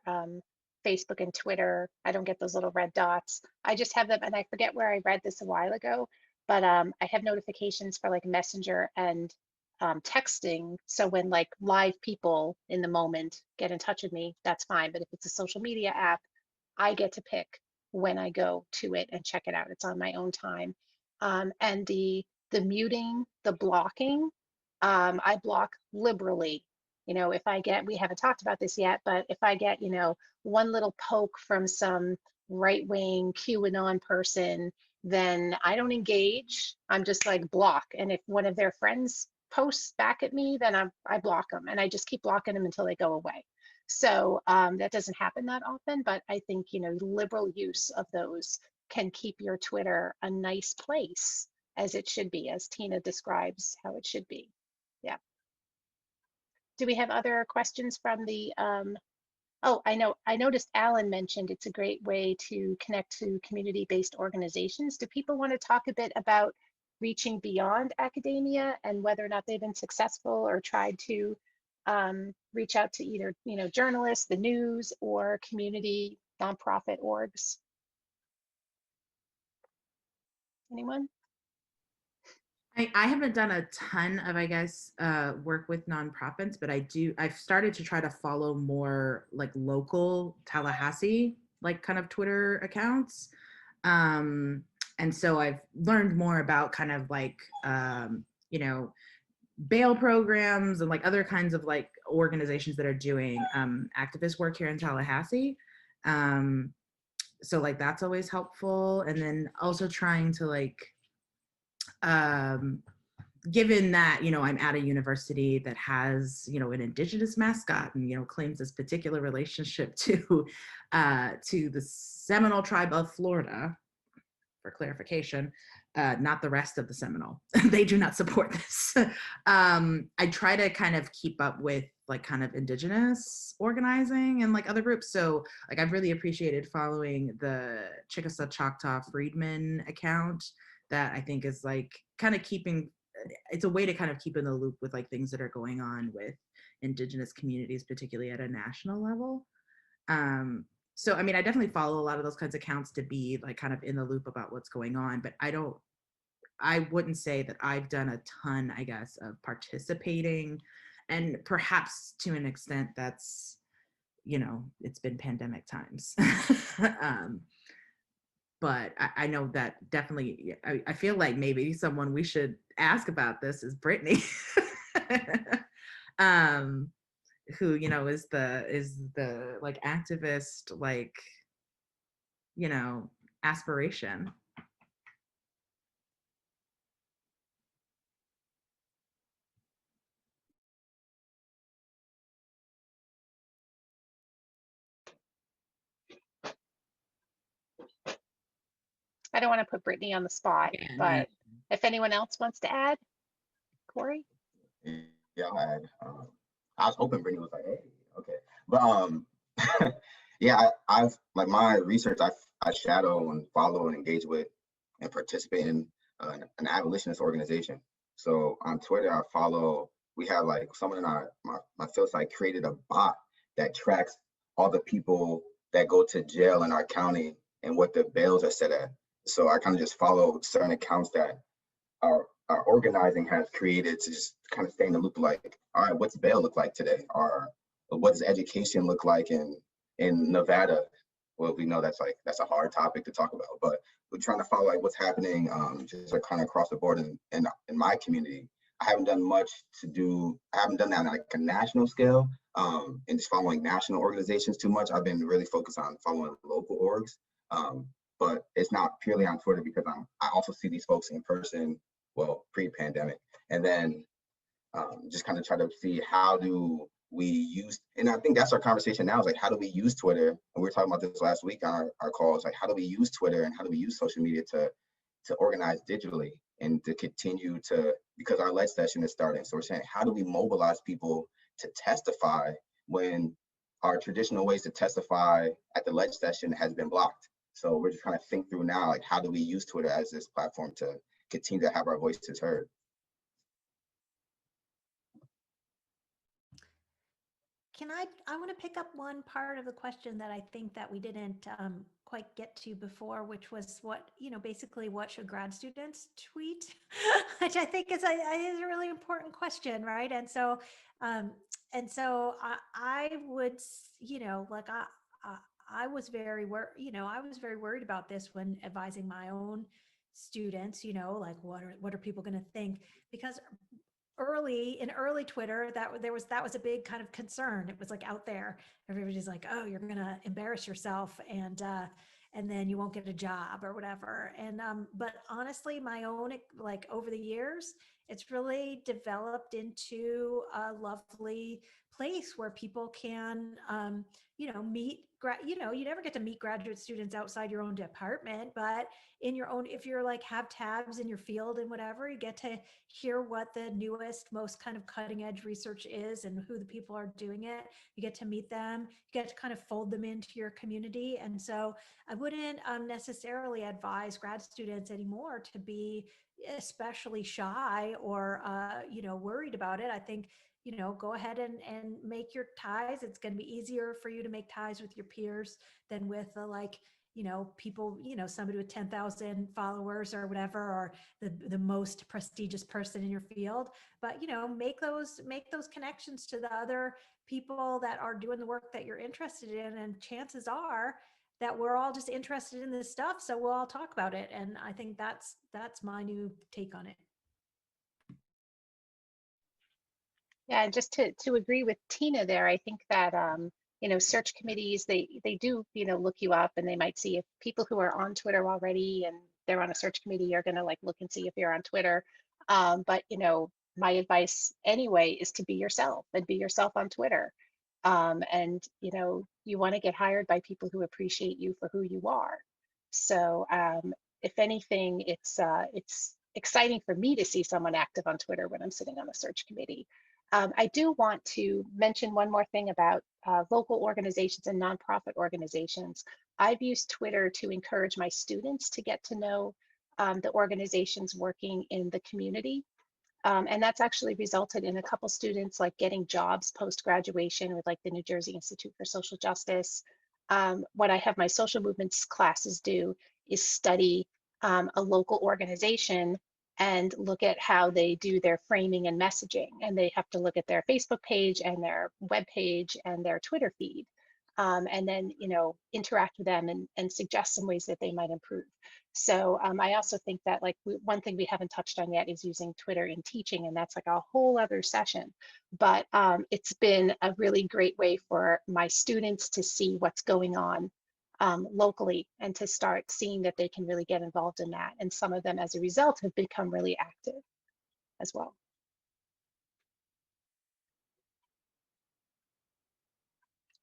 Facebook and Twitter. I don't get those little red dots. I just have them, and I forget where I read this a while ago, but I have notifications for like Messenger and texting. So when like live people in the moment get in touch with me, that's fine. But if it's a social media app, I get to pick when I go to it and check it out. It's on my own time. And the muting, the blocking, I block liberally. You know, if I get, we haven't talked about this yet, but if I get, you know, one little poke from some right-wing QAnon person, then I don't engage. I'm just like block. And if one of their friends posts back at me, then I block them, and I just keep blocking them until they go away. So that doesn't happen that often, but I think, you know, liberal use of those can keep your Twitter a nice place, as it should be, as Tina describes how it should be. Yeah. Do we have other questions from the, oh, I noticed Alan mentioned it's a great way to connect to community-based organizations. Do people want to talk a bit about reaching beyond academia and whether or not they've been successful or tried to reach out to either, you know, journalists, the news, or community nonprofit orgs? Anyone? I haven't done a ton of, I guess, work with nonprofits, but I've started to try to follow more like local Tallahassee, like kind of Twitter accounts. And so I've learned more about kind of like, you know, bail programs and like other kinds of like organizations that are doing activist work here in Tallahassee. So like that's always helpful. And then also trying to like, given that, you know, I'm at a university that has, you know, an indigenous mascot and, you know, claims this particular relationship to the Seminole tribe of Florida, for clarification, not the rest of the Seminole. They do not support this. I try to kind of keep up with like kind of indigenous organizing and like other groups. So like I've really appreciated following the Chickasaw Choctaw Freedmen account that I think is like kind of keeping, it's a way to kind of keep in the loop with like things that are going on with indigenous communities, particularly at a national level. So, I mean, I definitely follow a lot of those kinds of accounts to be like kind of in the loop about what's going on, but I wouldn't say that I've done a ton, I guess, of participating, and perhaps to an extent that's, you know, it's been pandemic times. But I know that definitely, I feel like maybe someone we should ask about this is Brittany. Who, you know, is the like activist, like, you know, aspiration. I don't want to put Brittany on the spot, but if anyone else wants to add, Korey? Yeah, I'll add. I was hoping Brittany was like, hey, okay. But yeah, I've like my research, I shadow and follow and engage with and participate in an abolitionist organization. So on Twitter, I follow, we have like someone in my field site created a bot that tracks all the people that go to jail in our county and what the bails are set at. So I kind of just follow certain accounts that our organizing has created to just kind of stay in the loop, like, all right, what's bail look like today? Or what does education look like in Nevada? Well, we know that's a hard topic to talk about, but we're trying to follow like what's happening just like kind of across the board in my community. I haven't done much I haven't done that on like a national scale and just following national organizations too much. I've been really focused on following local orgs, but it's not purely on Twitter because I also see these folks in person, well, pre-pandemic, and then just kind of try to see how do we use, and I think that's our conversation now, is like, how do we use Twitter? And we were talking about this last week on our calls, like, how do we use Twitter and how do we use social media to organize digitally and to continue to, because our ledge session is starting. So we're saying, how do we mobilize people to testify when our traditional ways to testify at the ledge session has been blocked? So we're just trying to think through now, like, how do we use Twitter as this platform to continue to have our voices heard? I want to pick up one part of the question that I think that we didn't quite get to before, which was what, basically what should grad students tweet, which I think is a really important question, right? I would, like I was very I was very worried about this when advising my own students, like what are people going to think? Because in early Twitter, that was a big kind of concern. It was like out there, everybody's like, oh, you're gonna embarrass yourself, and then you won't get a job or whatever. But honestly, my own, like, over the years, it's really developed into a lovely place where people can meet you never get to meet graduate students outside your own department, but in your own, if you're like have tabs in your field and whatever, you get to hear what the newest, most kind of cutting edge research is and who the people are doing it. You get to meet them, you get to kind of fold them into your community. And so I wouldn't necessarily advise grad students anymore to be especially shy or worried about it. I think go ahead and make your ties. It's going to be easier for you to make ties with your peers than with people, somebody with 10,000 followers or whatever, or the most prestigious person in your field. But make those connections to the other people that are doing the work that you're interested in, and chances are that we're all just interested in this stuff, so we'll all talk about it. And I think that's my new take on it. Yeah, and just to agree with Tina there, I think that search committees, they do look you up, and they might see if people who are on Twitter already and they're on a search committee are going to like look and see if you're on Twitter. But my advice anyway is to be yourself, and be yourself on Twitter. And you want to get hired by people who appreciate you for who you are. So if anything, it's exciting for me to see someone active on Twitter when I'm sitting on a search committee. I do want to mention one more thing about local organizations and nonprofit organizations. I've used Twitter to encourage my students to get to know the organizations working in the community. And that's actually resulted in a couple students like getting jobs post-graduation with like the New Jersey Institute for Social Justice. What I have my social movements classes do is study a local organization and look at how they do their framing and messaging. And they have to look at their Facebook page and their web page and their Twitter feed. And then, interact with them and suggest some ways that they might improve. So I also think that one thing we haven't touched on yet is using Twitter in teaching, and that's like a whole other session. But it's been a really great way for my students to see what's going on locally, and to start seeing that they can really get involved in that. And some of them, as a result, have become really active as well.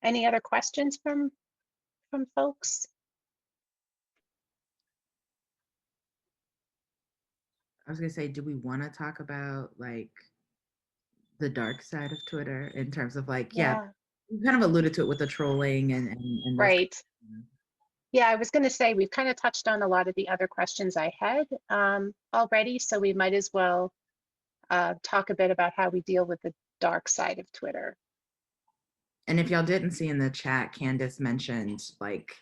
Any other questions from folks? I was gonna say, do we want to talk about like the dark side of Twitter in terms of like, yeah, you kind of alluded to it with the trolling and right. Yeah, I was going to say we've kind of touched on a lot of the other questions I had already, so we might as well talk a bit about how we deal with the dark side of Twitter. And if y'all didn't see in the chat, Candace mentioned, like,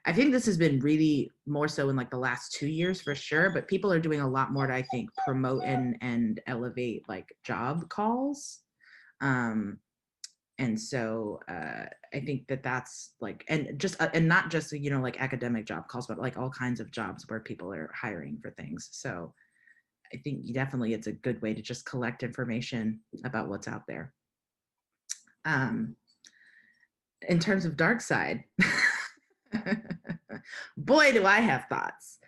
I think this has been really more so in like the last 2 years for sure, but people are doing a lot more to, I think, promote and elevate like job calls. And so I think that's like, and not just, like academic job calls, but like all kinds of jobs where people are hiring for things. So I think definitely it's a good way to just collect information about what's out there. In terms of dark side, boy, do I have thoughts.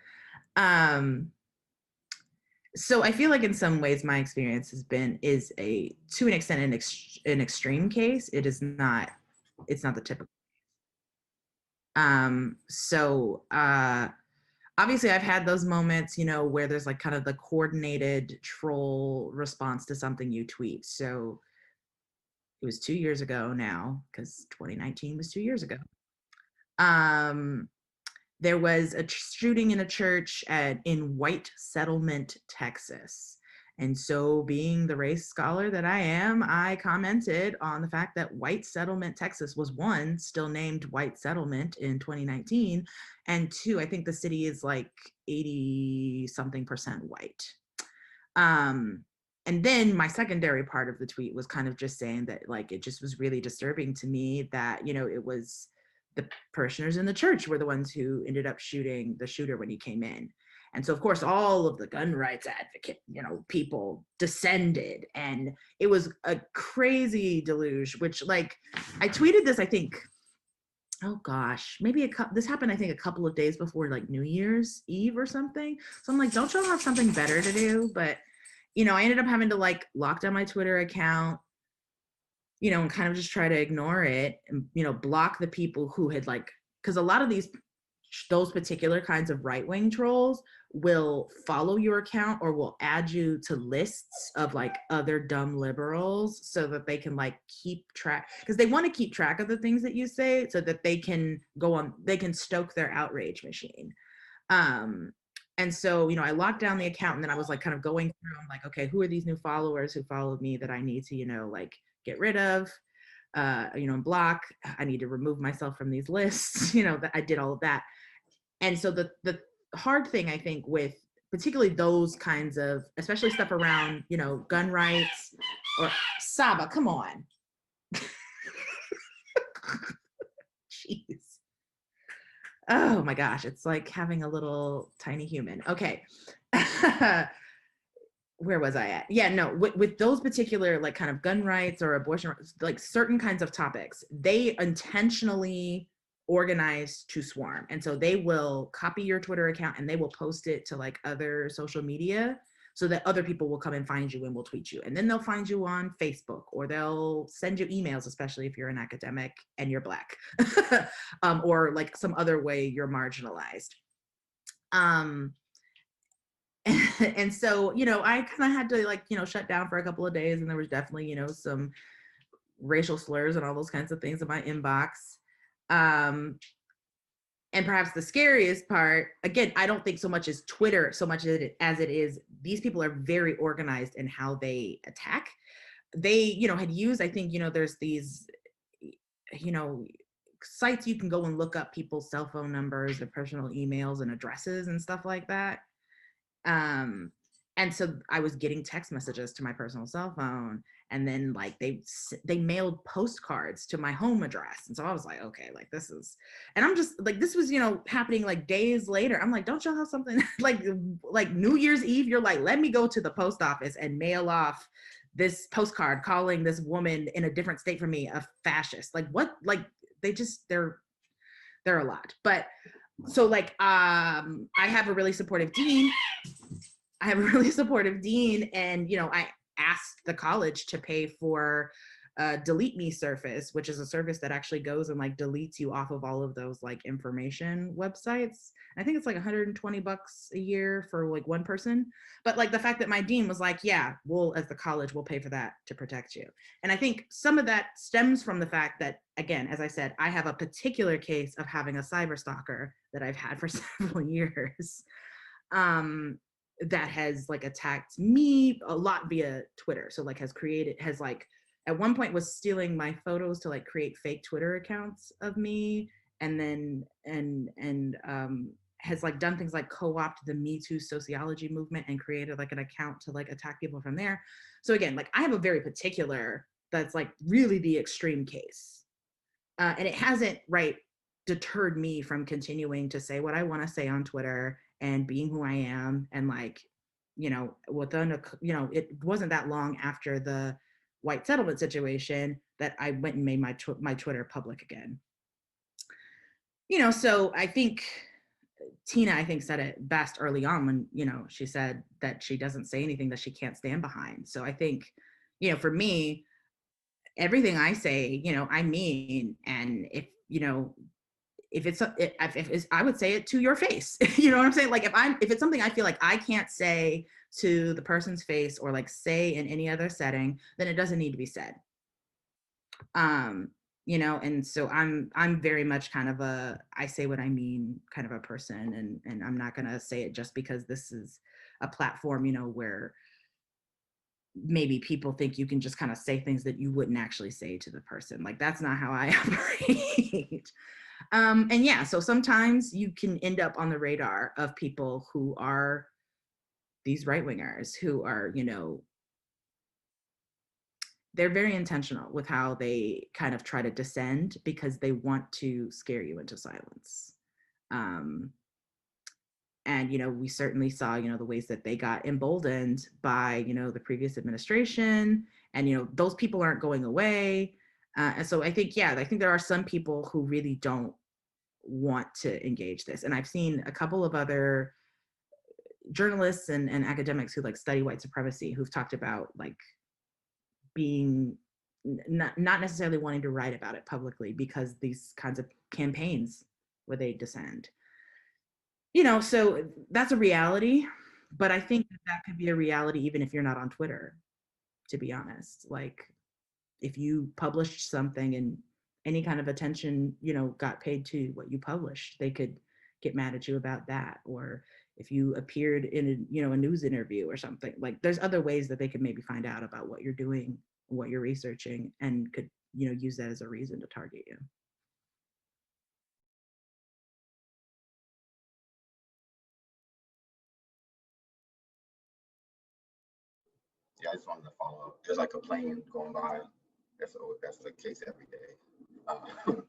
So I feel like in some ways my experience is to an extent an extreme case. It's not the typical. So obviously I've had those moments, where there's like kind of the coordinated troll response to something you tweet. So it was 2 years ago now, because 2019 was 2 years ago. There was a shooting in a church in White Settlement, Texas. And so, being the race scholar that I am, I commented on the fact that White Settlement, Texas was, one, still named White Settlement in 2019, and two, I think the city is like 80 something percent white. And then my secondary part of the tweet was kind of just saying that, like, it just was really disturbing to me that, you know, it was the parishioners in the church were the ones who ended up shooting the shooter when he came in. And so, of course, all of the gun rights advocate, you know, people descended, and it was a crazy deluge, which, like, I tweeted this, I think, oh gosh, maybe this happened, I think, a couple of days before like New Year's Eve or something. So I'm like, don't y'all have something better to do? But, you know, I ended up having to like lock down my Twitter account, you know, and kind of just try to ignore it and, you know, block the people who had like, because a lot of those particular kinds of right-wing trolls will follow your account or will add you to lists of like other dumb liberals so that they can like keep track, because they want to keep track of the things that you say so that they can they can stoke their outrage machine. And so, you know, I locked down the account, and then I was like kind of going through, I'm like, okay, who are these new followers who followed me that I need to, you know, like get rid of, you know, and block. I need to remove myself from these lists, you know, that I did all of that. And so the hard thing, I think, with particularly those kinds of, especially stuff around, you know, gun rights or Saba, come on. Jeez. Oh my gosh, it's like having a little tiny human. Okay. Where was I at? Yeah, no, with those particular like kind of gun rights or abortion, like certain kinds of topics, they intentionally organize to swarm. And so they will copy your Twitter account and they will post it to like other social media so that other people will come and find you and will tweet you. And then they'll find you on Facebook, or they'll send you emails, especially if you're an academic and you're Black, or like some other way you're marginalized. And so, you know, I kind of had to like, you know, shut down for a couple of days, and there was definitely, you know, some racial slurs and all those kinds of things in my inbox. And perhaps the scariest part, again, I don't think so much as Twitter, so much as it is, these people are very organized in how they attack. They, you know, had used, I think, you know, there's these, you know, sites you can go and look up people's cell phone numbers, their personal emails and addresses and stuff like that. And so I was getting text messages to my personal cell phone, and then like they mailed postcards to my home address. And so I was like, okay, like this is, and I'm just like, this was, you know, happening like days later. I'm like, don't y'all have something like New Year's Eve? You're like, let me go to the post office and mail off this postcard calling this woman in a different state from me a fascist. Like what? Like they're a lot. But so like, I have a really supportive dean. And, you know, I asked the college to pay for Delete Me service, which is a service that actually goes and like deletes you off of all of those like information websites. I think it's like $120 a year for like one person. But like the fact that my dean was like, yeah, we'll, as the college, we'll pay for that to protect you. And I think some of that stems from the fact that, again, as I said, I have a particular case of having a cyber stalker that I've had for several years. That has like attacked me a lot via Twitter. So like has like at one point was stealing my photos to like create fake Twitter accounts of me, and then has like done things like co-opt the Me Too sociology movement and created like an account to like attack people from there. So again, like I have a very particular, that's like really the extreme case. And it hasn't deterred me from continuing to say what I want to say on Twitter and being who I am. And like, you know, it wasn't that long after the White Settlement situation that I went and made my Twitter public again. You know, so I think Tina, I think, said it best early on when, you know, she said that she doesn't say anything that she can't stand behind. So I think, you know, for me, everything I say, you know, I mean, and if, you know, if it's I would say it to your face. You know what I'm saying? Like if it's something I feel like I can't say to the person's face or like say in any other setting, then it doesn't need to be said. You know, and so I'm very much kind of a I say what I mean kind of a person, and I'm not gonna say it just because this is a platform, you know, where maybe people think you can just kind of say things that you wouldn't actually say to the person. Like, that's not how I operate. And yeah, so sometimes you can end up on the radar of people who are these right-wingers who are, you know, they're very intentional with how they kind of try to descend because they want to scare you into silence. And, you know, we certainly saw, you know, the ways that they got emboldened by, you know, the previous administration, and, you know, those people aren't going away. And so I think, yeah, I think there are some people who really don't want to engage this. And I've seen a couple of other journalists and academics who like study white supremacy who've talked about like being not necessarily wanting to write about it publicly because these kinds of campaigns where they descend. You know, so that's a reality, but I think that could be a reality even if you're not on Twitter, to be honest. Like, if you published something and any kind of attention, you know, got paid to what you published, they could get mad at you about that. Or if you appeared in a, you know, a news interview or something, like there's other ways that they could maybe find out about what you're doing, what you're researching, and could, you know, use that as a reason to target you. Yeah, I just wanted to follow up. There's like a plane going by. That's the case every day.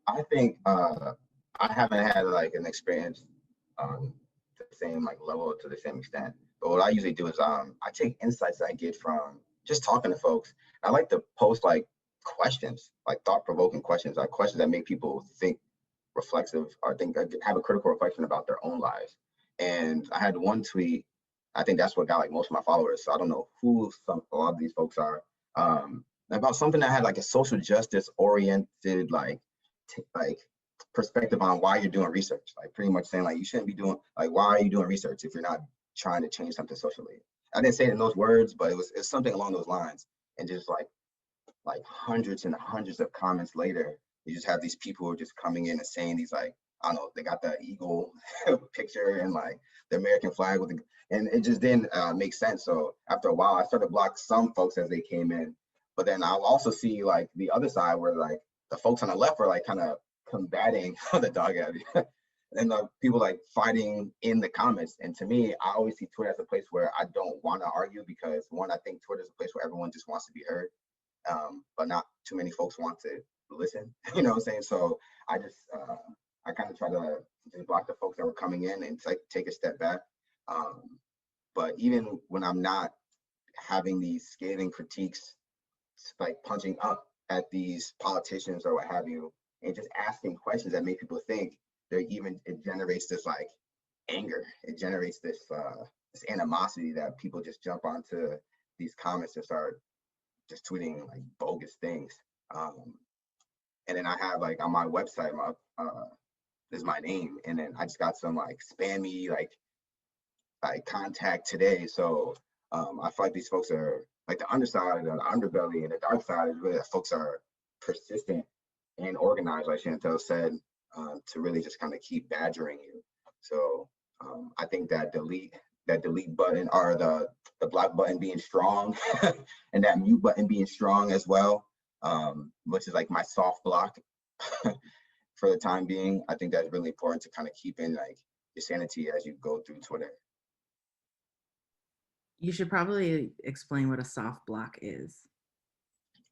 I think I haven't had like an experience to the same like level to the same extent. But what I usually do is I take insights that I get from just talking to folks. I like to post like questions, like thought-provoking questions, like questions that make people think reflexive or think have a critical reflection about their own lives. And I had one tweet. I think that's what got like most of my followers. So I don't know who a lot of these folks are. About something that had like a social justice oriented like perspective on why you're doing research. Like pretty much saying like you shouldn't be doing like why are you doing research if you're not trying to change something socially. I didn't say it in those words, but it's something along those lines. And just like hundreds and hundreds of comments later, you just have these people who are just coming in and saying these like, I don't know, they got the eagle picture and like the American flag with the, and it just didn't make sense. So after a while, I started to block some folks as they came in. But then I'll also see like the other side where like the folks on the left were like kind of combating the dog at me. And the people like fighting in the comments. And to me, I always see Twitter as a place where I don't want to argue because one, I think Twitter is a place where everyone just wants to be heard. But not too many folks want to listen, you know what I'm saying? So I just, I kind of try to just block the folks that were coming in and take a step back. But even when I'm not having these scathing critiques, like punching up at these politicians or what have you, and just asking questions that make people think, it generates this like anger. It generates this this animosity that people just jump onto these comments and start just tweeting like bogus things. And then I have like on my website, is my name, and then I just got some like spammy like contact today. So I feel like these folks are like the underside, the underbelly, and the dark side is really that folks are persistent and organized, like Shantel said, to really just kind of keep badgering you. So I think that delete button, or the block button being strong and that mute button being strong as well, which is like my soft block for the time being. I think that's really important to kind of keep in like your sanity as you go through Twitter. You should probably explain what a soft block is.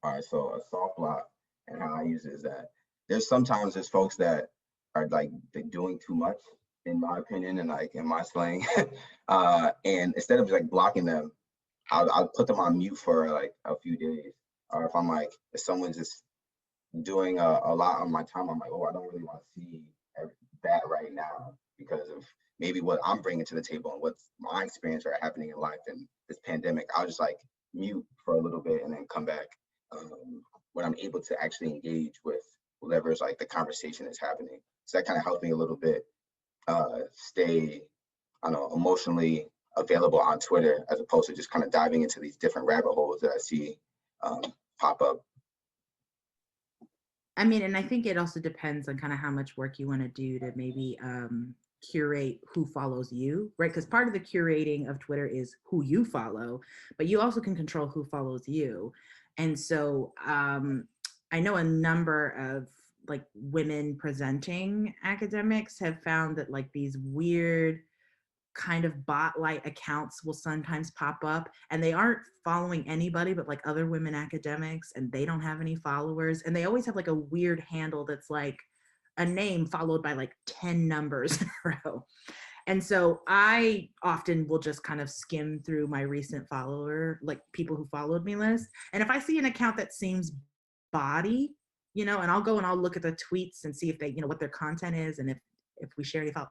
All right, so a soft block and how I use it is that there's folks that are like they're doing too much, in my opinion, and like in my slang. And instead of just like blocking them, I'll put them on mute for like a few days. Or if I'm like, if someone's just doing a lot on my time, I'm like, oh, I don't really want to see that right now because of maybe what I'm bringing to the table and what's my experience are happening in life and this pandemic. I'll just like mute for a little bit and then come back when I'm able to actually engage with whatever's like the conversation is happening. So that kind of helps me a little bit stay, I don't know, emotionally available on Twitter, as opposed to just kind of diving into these different rabbit holes that I see pop up. I mean, and I think it also depends on kind of how much work you want to do to maybe curate who follows you, right? Because part of the curating of Twitter is who you follow, but you also can control who follows you. And so I know a number of like women presenting academics have found that like these weird kind of bot-like accounts will sometimes pop up, and they aren't following anybody but like other women academics, and they don't have any followers, and they always have like a weird handle that's like a name followed by like 10 numbers in a row. And so I often will just kind of skim through my recent follower, like people who followed me list, and if I see an account that seems body, you know, and I'll go and I'll look at the tweets and see if they, you know, what their content is, and if we share any follow.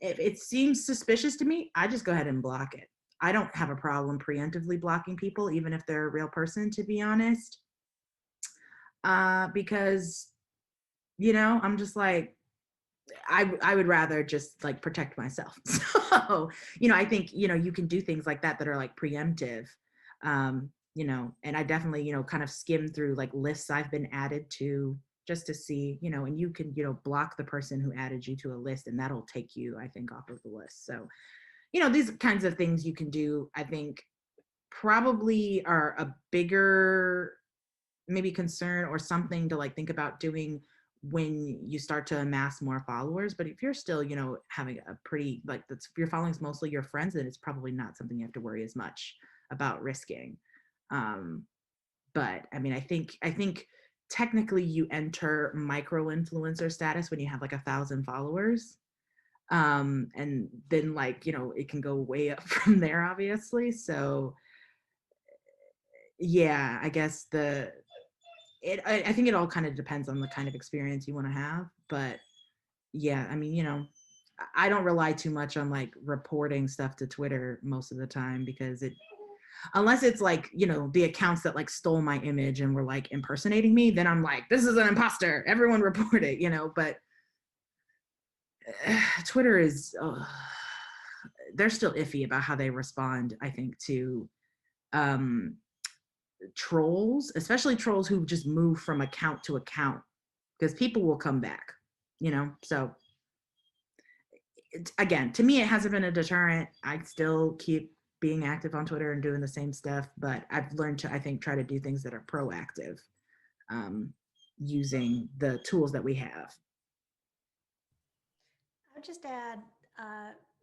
If it seems suspicious to me, I just go ahead and block it. I don't have a problem preemptively blocking people, even if they're a real person, to be honest. Because, you know, I'm just like, I would rather just like protect myself. So, you know, I think, you know, you can do things like that are like preemptive, you know, and I definitely, you know, kind of skim through like lists I've been added to just to see, you know, and you can, you know, block the person who added you to a list, and that'll take you, I think, off of the list. So, you know, these kinds of things you can do, I think probably are a bigger maybe concern or something to like think about doing when you start to amass more followers. But if you're still, you know, having a pretty like that's if your following's mostly your friends, then it's probably not something you have to worry as much about risking. But I mean, I think technically you enter micro influencer status when you have like 1,000 followers, and then like, you know, it can go way up from there, obviously. So yeah, I guess I think it all kind of depends on the kind of experience you want to have. But yeah, I mean, you know, I don't rely too much on like reporting stuff to Twitter most of the time, because unless it's like, you know, the accounts that like stole my image and were like impersonating me, then I'm like, this is an imposter, everyone report it, you know. But Twitter is they're still iffy about how they respond, I think, to trolls, especially trolls who just move from account to account, because people will come back, you know. So again, to me, it hasn't been a deterrent. I still keep being active on Twitter and doing the same stuff, but I've learned to, I think, try to do things that are proactive, using the tools that we have. I'll just add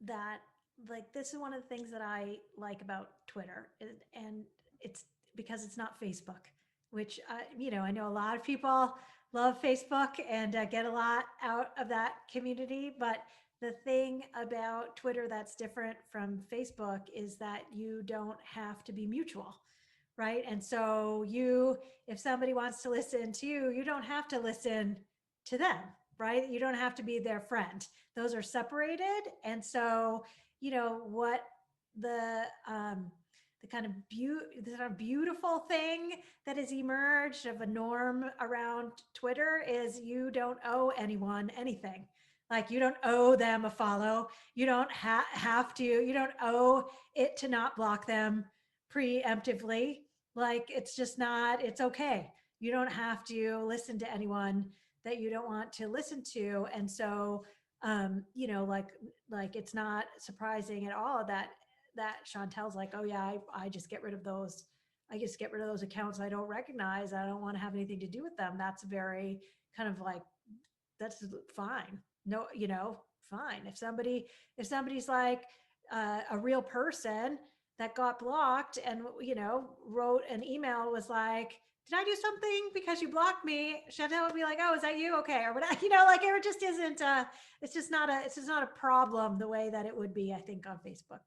that, like, this is one of the things that I like about Twitter, and it's because it's not Facebook, which, you know, I know a lot of people love Facebook and get a lot out of that community, but the thing about Twitter that's different from Facebook is that you don't have to be mutual, right? And so if somebody wants to listen to you, you don't have to listen to them, right? You don't have to be their friend. Those are separated. And so, you know, what the kind of beautiful thing that has emerged of a norm around Twitter is you don't owe anyone anything. Like, you don't owe them a follow. You don't have to, you don't owe it to not block them preemptively. Like, it's just not, it's okay. You don't have to listen to anyone that you don't want to listen to. And so, you know, like it's not surprising at all that Shantel's like, oh yeah, I just get rid of those. I just get rid of those accounts I don't recognize. I don't want to have anything to do with them. That's very kind of like, that's fine. No, you know, fine. If somebody's like a real person that got blocked and, you know, wrote an email, was like, did I do something because you blocked me? Shantel would be like, oh, is that you? Okay. Or whatever, you know, like, it just isn't, it's just not a problem the way that it would be, I think, on Facebook.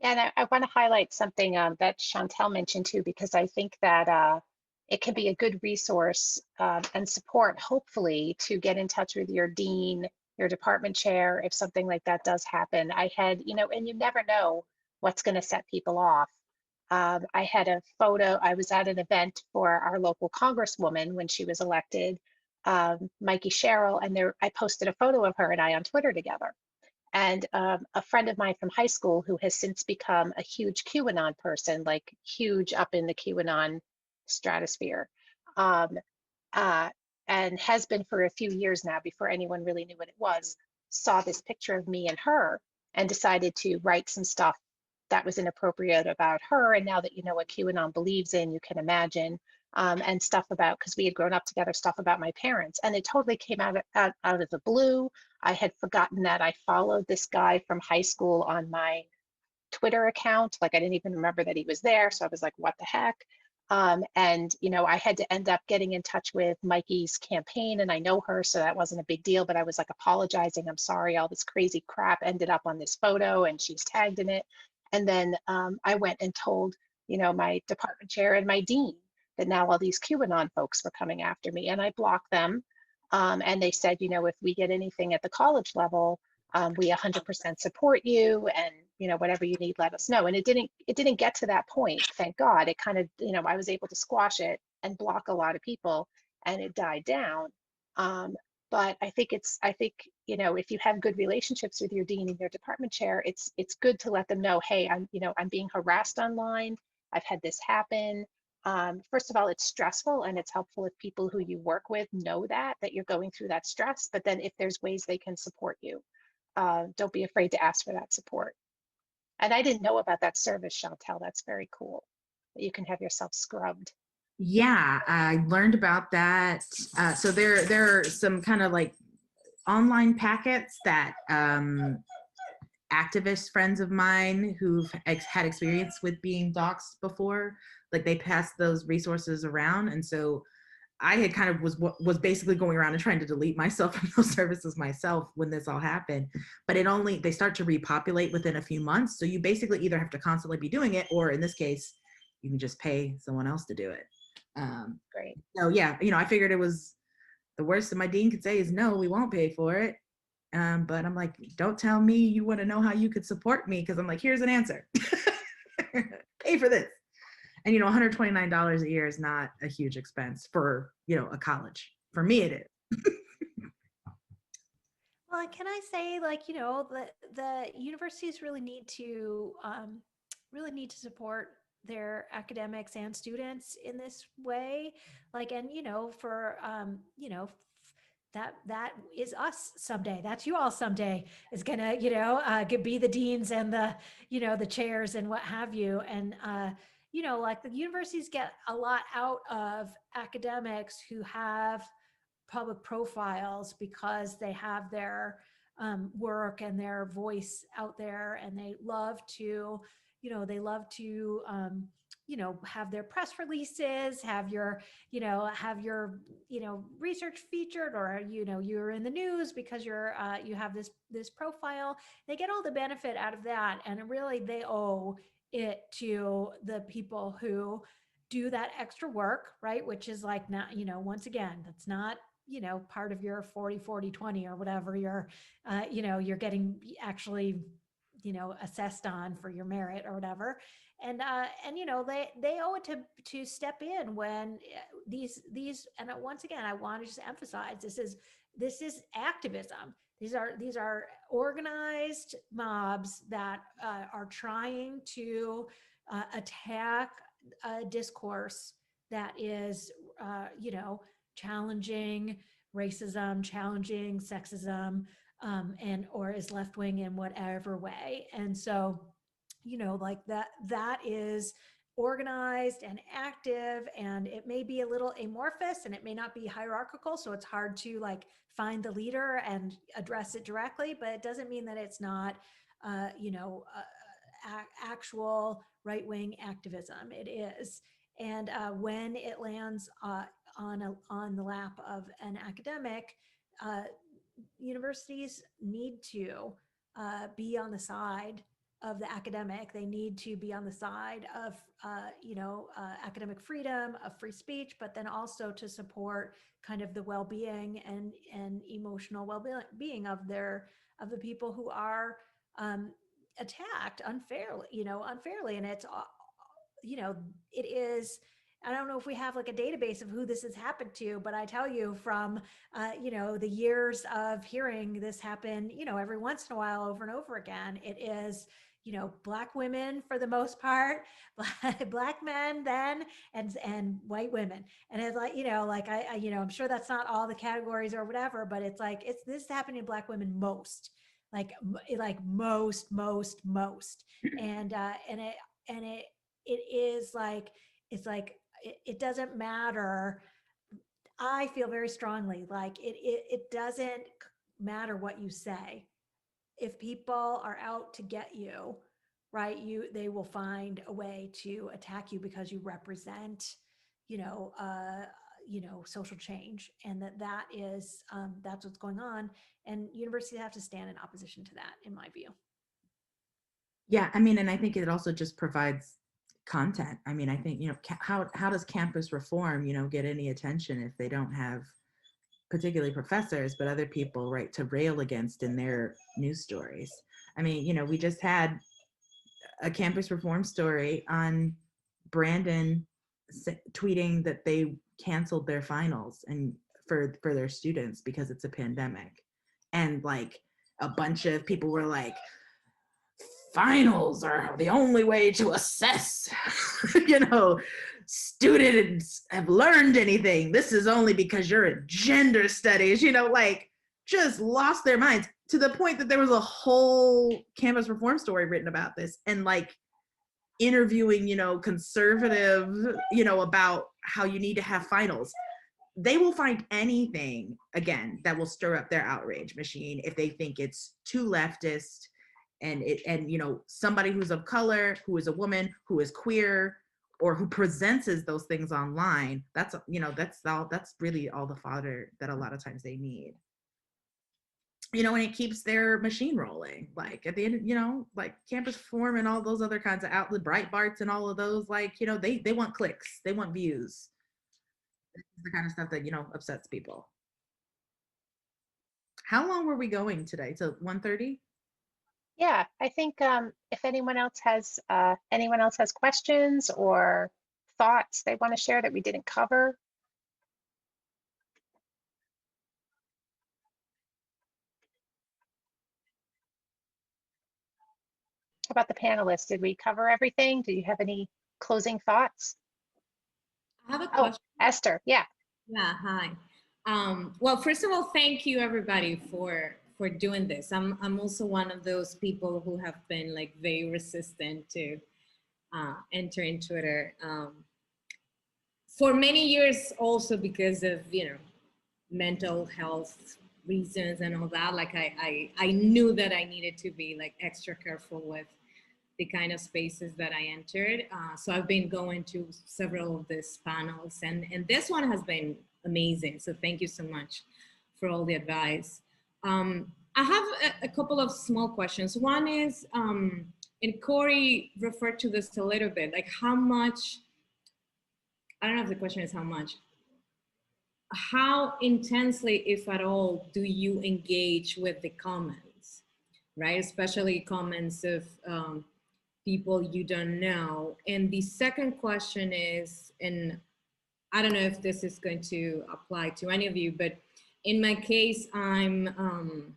And I want to highlight something that Shantel mentioned too, because I think that it can be a good resource and support, hopefully, to get in touch with your dean, your department chair, if something like that does happen. I had, you know, and you never know what's going to set people off. I had a photo, I was at an event for our local congresswoman when she was elected, Mikey Sherrill, and I posted a photo of her and I on Twitter together. And a friend of mine from high school who has since become a huge QAnon person, like huge up in the QAnon stratosphere, and has been for a few years now before anyone really knew what it was, saw this picture of me and her and decided to write some stuff that was inappropriate about her. And now that you know what QAnon believes in, you can imagine, and stuff about, because we had grown up together, stuff about my parents. And it totally came out of the blue. I had forgotten that I followed this guy from high school on my Twitter account. Like I didn't even remember that he was there. So I was like, what the heck? And, you know, I had to end up getting in touch with Mikey's campaign, and I know her, so that wasn't a big deal, but I was like apologizing. I'm sorry, all this crazy crap ended up on this photo and she's tagged in it. And then I went and told, you know, my department chair and my dean that now all these QAnon folks were coming after me, and I blocked them. And they said, you know, if we get anything at the college level, we 100% support you, and you know, whatever you need, let us know. And it didn't get to that point, thank God. It kind of, you know, I was able to squash it and block a lot of people, and it died down. But I think you know, if you have good relationships with your dean and your department chair, it's good to let them know, hey, I'm being harassed online. I've had this happen. First of all, it's stressful, and it's helpful if people who you work with know that you're going through that stress. But then if there's ways they can support you, don't be afraid to ask for that support. And I didn't know about that service, Shantel. That's very cool, that you can have yourself scrubbed. Yeah, I learned about that. So there are some kind of like online packets that activist friends of mine who've had experience with being doxxed before, like they pass those resources around. And so I had kind of was basically going around and trying to delete myself from those services myself when this all happened. But they start to repopulate within a few months. So you basically either have to constantly be doing it, or in this case, you can just pay someone else to do it. Great. So yeah, you know, I figured it was the worst that my dean could say is no, we won't pay for it. But I'm like, don't tell me you want to know how you could support me, because I'm like, here's an answer. Pay for this. And, you know, $129 a year is not a huge expense for, you know, a college. For me, it is. Well, can I say, like, you know, the universities really need to support their academics and students in this way. Like, and you know, for you know, that is us someday. That's you all someday. Is gonna, you know, be the deans and the, you know, the chairs and what have you. And you know, like the universities get a lot out of academics who have public profiles because they have their work and their voice out there, and they love to, you know, you know, have their press releases, have your, you know, research featured, or, you know, you're in the news because you have this profile. They get all the benefit out of that, and really they owe it to the people who do that extra work, right? Which is like, not, you know, once again, that's not, you know, part of your 40-40-20 or whatever you're, you know, you're getting actually, you know, assessed on for your merit or whatever. And you know, they owe it to step in when these, and once again, I want to just emphasize, this is activism. These are organized mobs that are trying to attack a discourse that is, you know, challenging racism, challenging sexism, and or is left wing in whatever way. And so, you know, like that is organized and active, and it may be a little amorphous, and it may not be hierarchical, so it's hard to like find the leader and address it directly, but it doesn't mean that it's not you know, actual right-wing activism. It is. And when it lands on the lap of an academic, universities need to be on the side of the academic. They need to be on the side of, you know, academic freedom, of free speech, but then also to support kind of the well-being and emotional well-being of the people who are attacked unfairly, you know, unfairly. And it's, you know, it is, I don't know if we have like a database of who this has happened to, but I tell you from, you know, the years of hearing this happen, you know, every once in a while over and over again, it is, Black women for the most part, black men then, and white women. And it's like, I'm sure that's not all the categories or whatever, but it's like, this is happening to Black women most, like most. And it is like, it's like, it doesn't matter. I feel very strongly like it doesn't matter what you say. If people are out to get you, right, they will find a way to attack you because you represent, social change, and that is that's what's going on, and universities have to stand in opposition to that, in my view. Yeah, I mean, and I think it also just provides content. I mean, I think, how does campus reform, get any attention if they don't have particularly professors, but other people, right, to rail against in their news stories. I mean, we just had a campus reform story on Brandon tweeting that they canceled their finals and for their students because it's a pandemic. And like a bunch of people were like, finals are the only way to assess, students have learned anything. This is only because you're in gender studies, just lost their minds to the point that there was a whole campus reform story written about this, and like interviewing, conservative, about how you need to have finals. They will find anything, again, that will stir up their outrage machine if they think it's too leftist, and somebody who's of color, who is a woman, who is queer, or who presents as those things online. That's really all the fodder that a lot of times they need. And it keeps their machine rolling. Like at the end, like campus reform and all those other kinds of outlets, Breitbarts and all of those, they want clicks, they want views. This is the kind of stuff that, upsets people. How long were we going today? Till 1:30? Yeah, I think if anyone else has questions or thoughts they want to share that we didn't cover. How about the panelists? Did we cover everything? Do you have any closing thoughts? I have a question. Oh, Esther, yeah. Yeah, hi. Well, first of all, thank you everybody for doing this. I'm also one of those people who have been like very resistant to entering Twitter for many years, also because of mental health reasons and all that. Like I knew that I needed to be like extra careful with the kind of spaces that I entered. So I've been going to several of these panels, and this one has been amazing. So thank you so much for all the advice. I have a couple of small questions. One is, and Korey referred to this a little bit, like how much, I don't know if the question is how intensely, if at all, do you engage with the comments, right? Especially comments of people you don't know. And the second question is, and I don't know if this is going to apply to any of you, but in my case, I'm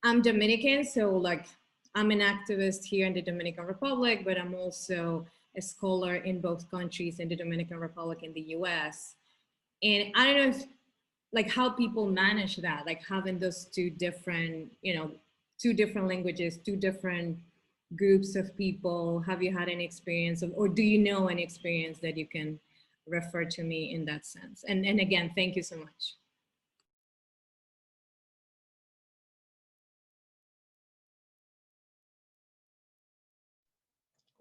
Dominican, so like I'm an activist here in the Dominican Republic, but I'm also a scholar in both countries, in the Dominican Republic and the US. And I don't know if, like, how people manage that, like having those two different languages, two different groups of people. Have you had any experience or do you know any experience that you can refer to me in that sense? And again, thank you so much.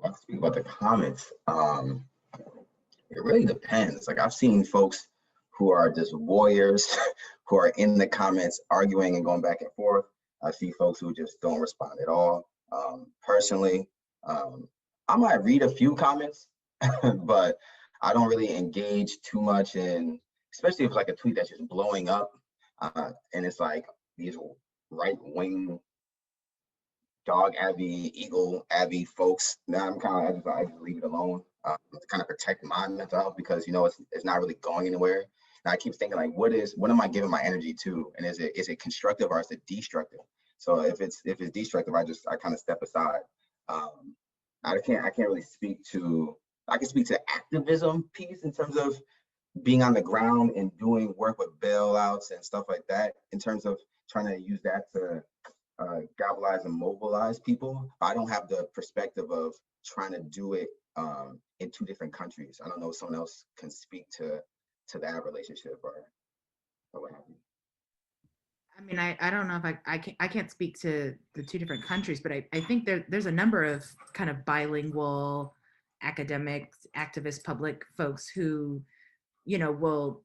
I'll speak about the comments. It really depends. Like I've seen folks who are just warriors who are in the comments arguing and going back and forth. I see folks who just don't respond at all. Personally, I might read a few comments, but I don't really engage too much in, especially if it's like a tweet that's just blowing up and it's like these right-wing dog Abby, Eagle Abby folks. Now I'm kind of, I just leave it alone to kind of protect my mental health because it's not really going anywhere. And I keep thinking like, what am I giving my energy to? And is it constructive or is it destructive? So if it's destructive, I kind of step aside. I can't really speak to, I can speak to activism piece in terms of being on the ground and doing work with bailouts and stuff like that, in terms of trying to use that to galvanize and mobilize people. I don't have the perspective of trying to do it in 2 different countries. I don't know if someone else can speak to that relationship or what have you. I mean, I don't know if I can't speak to the 2 different countries, but I think there's a number of kind of bilingual academics, activist, public folks who, you know, will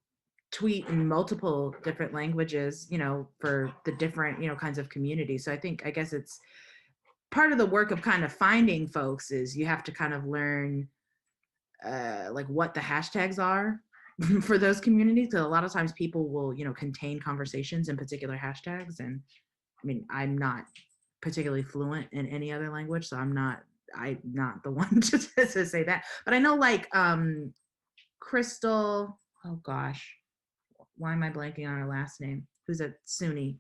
tweet in multiple different languages, you know, for the different, you know, kinds of communities. So I guess it's part of the work of kind of finding folks is you have to kind of learn like what the hashtags are for those communities. So a lot of times people will, you know, contain conversations in particular hashtags. And I mean, I'm not particularly fluent in any other language, so I'm not the one to say that. But I know like Crystal, oh gosh, why am I blanking on her last name? Who's a SUNY?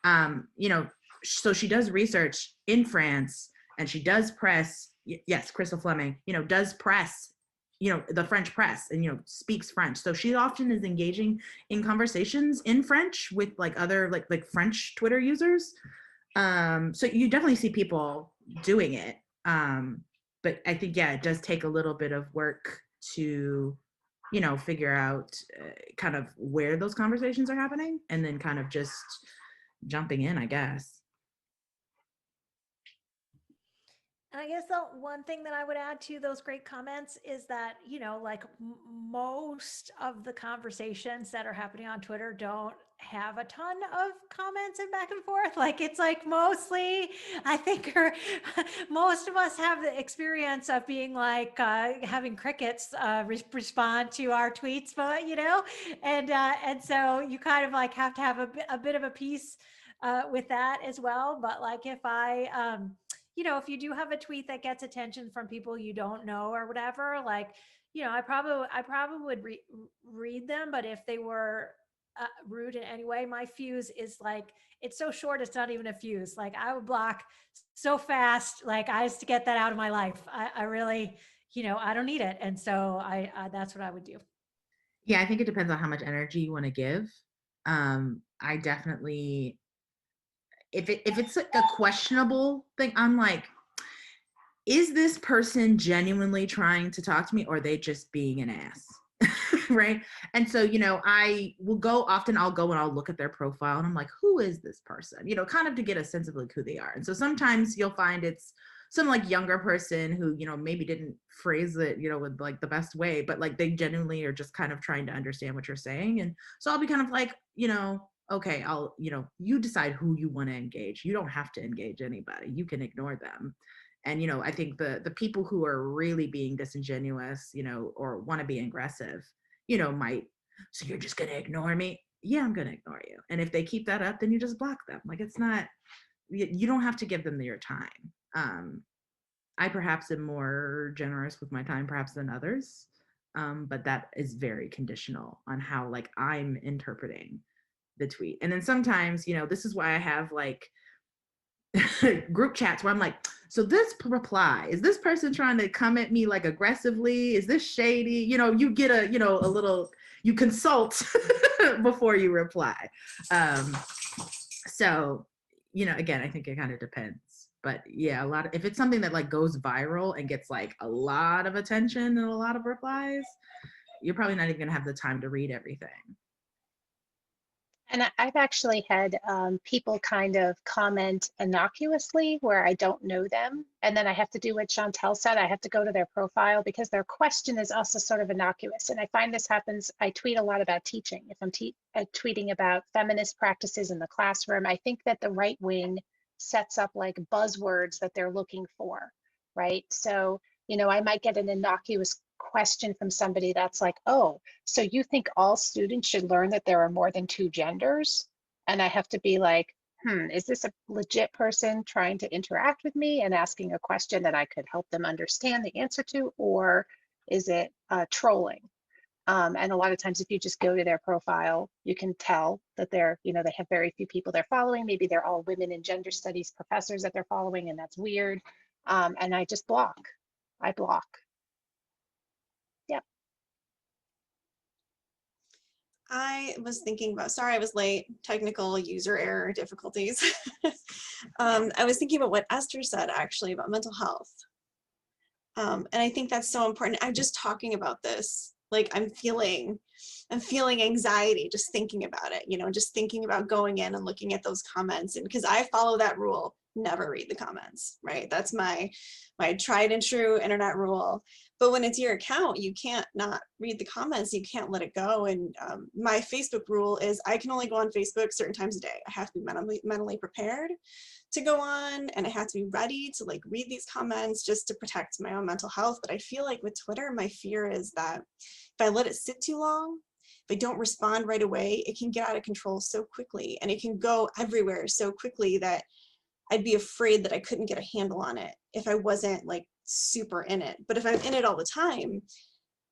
You know, so she does research in France and she does press, yes, Crystal Fleming, you know, does press, you know, the French press and, you know, speaks French. So she often is engaging in conversations in French with like other like French Twitter users. So you definitely see people doing it. But I think, yeah, it does take a little bit of work to, you know, figure out kind of where those conversations are happening and then kind of just jumping in, I guess. And I guess the one thing that I would add to those great comments is that, you know, like most of the conversations that are happening on Twitter don't have a ton of comments and back and forth. Like it's like mostly, I think most of us have the experience of being like having crickets respond to our tweets, but you know, and so you kind of like have to have a bit of a piece with that as well. But like if I, you know, if you do have a tweet that gets attention from people you don't know or whatever, like, you know, I probably would read them, but if they were rude in any way, my fuse is like, it's so short, it's not even a fuse. Like I would block so fast, like I just to get that out of my life. I really, you know, I don't need it. And so I that's what I would do. Yeah, I think it depends on how much energy you want to give. I definitely, if it's like a questionable thing, I'm like, is this person genuinely trying to talk to me or are they just being an ass? Right. And so, you know, I'll go and I'll look at their profile and I'm like, who is this person? You know, kind of to get a sense of like who they are. And so sometimes you'll find it's some like younger person who, you know, maybe didn't phrase it, you know, with like the best way, but like they genuinely are just kind of trying to understand what you're saying. And so I'll be kind of like, you know, okay, you know, you decide who you want to engage. You don't have to engage anybody. You can ignore them. And, you know, I think the people who are really being disingenuous, you know, or want to be aggressive, you know, so you're just going to ignore me? Yeah, I'm going to ignore you. And if they keep that up, then you just block them. Like, it's not, you don't have to give them your time. I perhaps am more generous with my time perhaps than others. But that is very conditional on how like I'm interpreting the tweet. And then sometimes, you know, this is why I have like group chats where I'm like, so this reply, is this person trying to come at me like aggressively? Is this shady? You know, you get a little, you consult before you reply. So, you know, again, I think it kind of depends. But yeah, if it's something that like goes viral and gets like a lot of attention and a lot of replies, you're probably not even gonna have the time to read everything. And I've actually had people kind of comment innocuously where I don't know them. And then I have to do what Shantel said. I have to go to their profile because their question is also sort of innocuous. And I find this happens, I tweet a lot about teaching. If I'm tweeting about feminist practices in the classroom, I think that the right wing sets up like buzzwords that they're looking for, right? So, you know, I might get an innocuous question from somebody that's like, oh, so you think all students should learn that there are more than 2 genders? And I have to be like, is this a legit person trying to interact with me and asking a question that I could help them understand the answer to, or is it trolling? And a lot of times if you just go to their profile, you can tell that they're, you know, they have very few people they're following. Maybe they're all women in gender studies professors that they're following, and that's weird. And I just block. I block. Yep. I was thinking about, sorry, I was late, technical user error difficulties. I was thinking about what Esther said actually about mental health. And I think that's so important. I'm just talking about this. Like I'm feeling anxiety just thinking about it, you know, just thinking about going in and looking at those comments. And because I follow that rule, never read the comments, right? That's my tried and true internet rule. But when it's your account, you can't not read the comments. You can't let it go. And my Facebook rule is I can only go on Facebook certain times a day. I have to be mentally prepared to go on, and I have to be ready to like read these comments just to protect my own mental health. But I feel like with Twitter, my fear is that if I let it sit too long, if I don't respond right away, it can get out of control so quickly, and it can go everywhere so quickly that I'd be afraid that I couldn't get a handle on it if I wasn't like super in it. But if I'm in it all the time,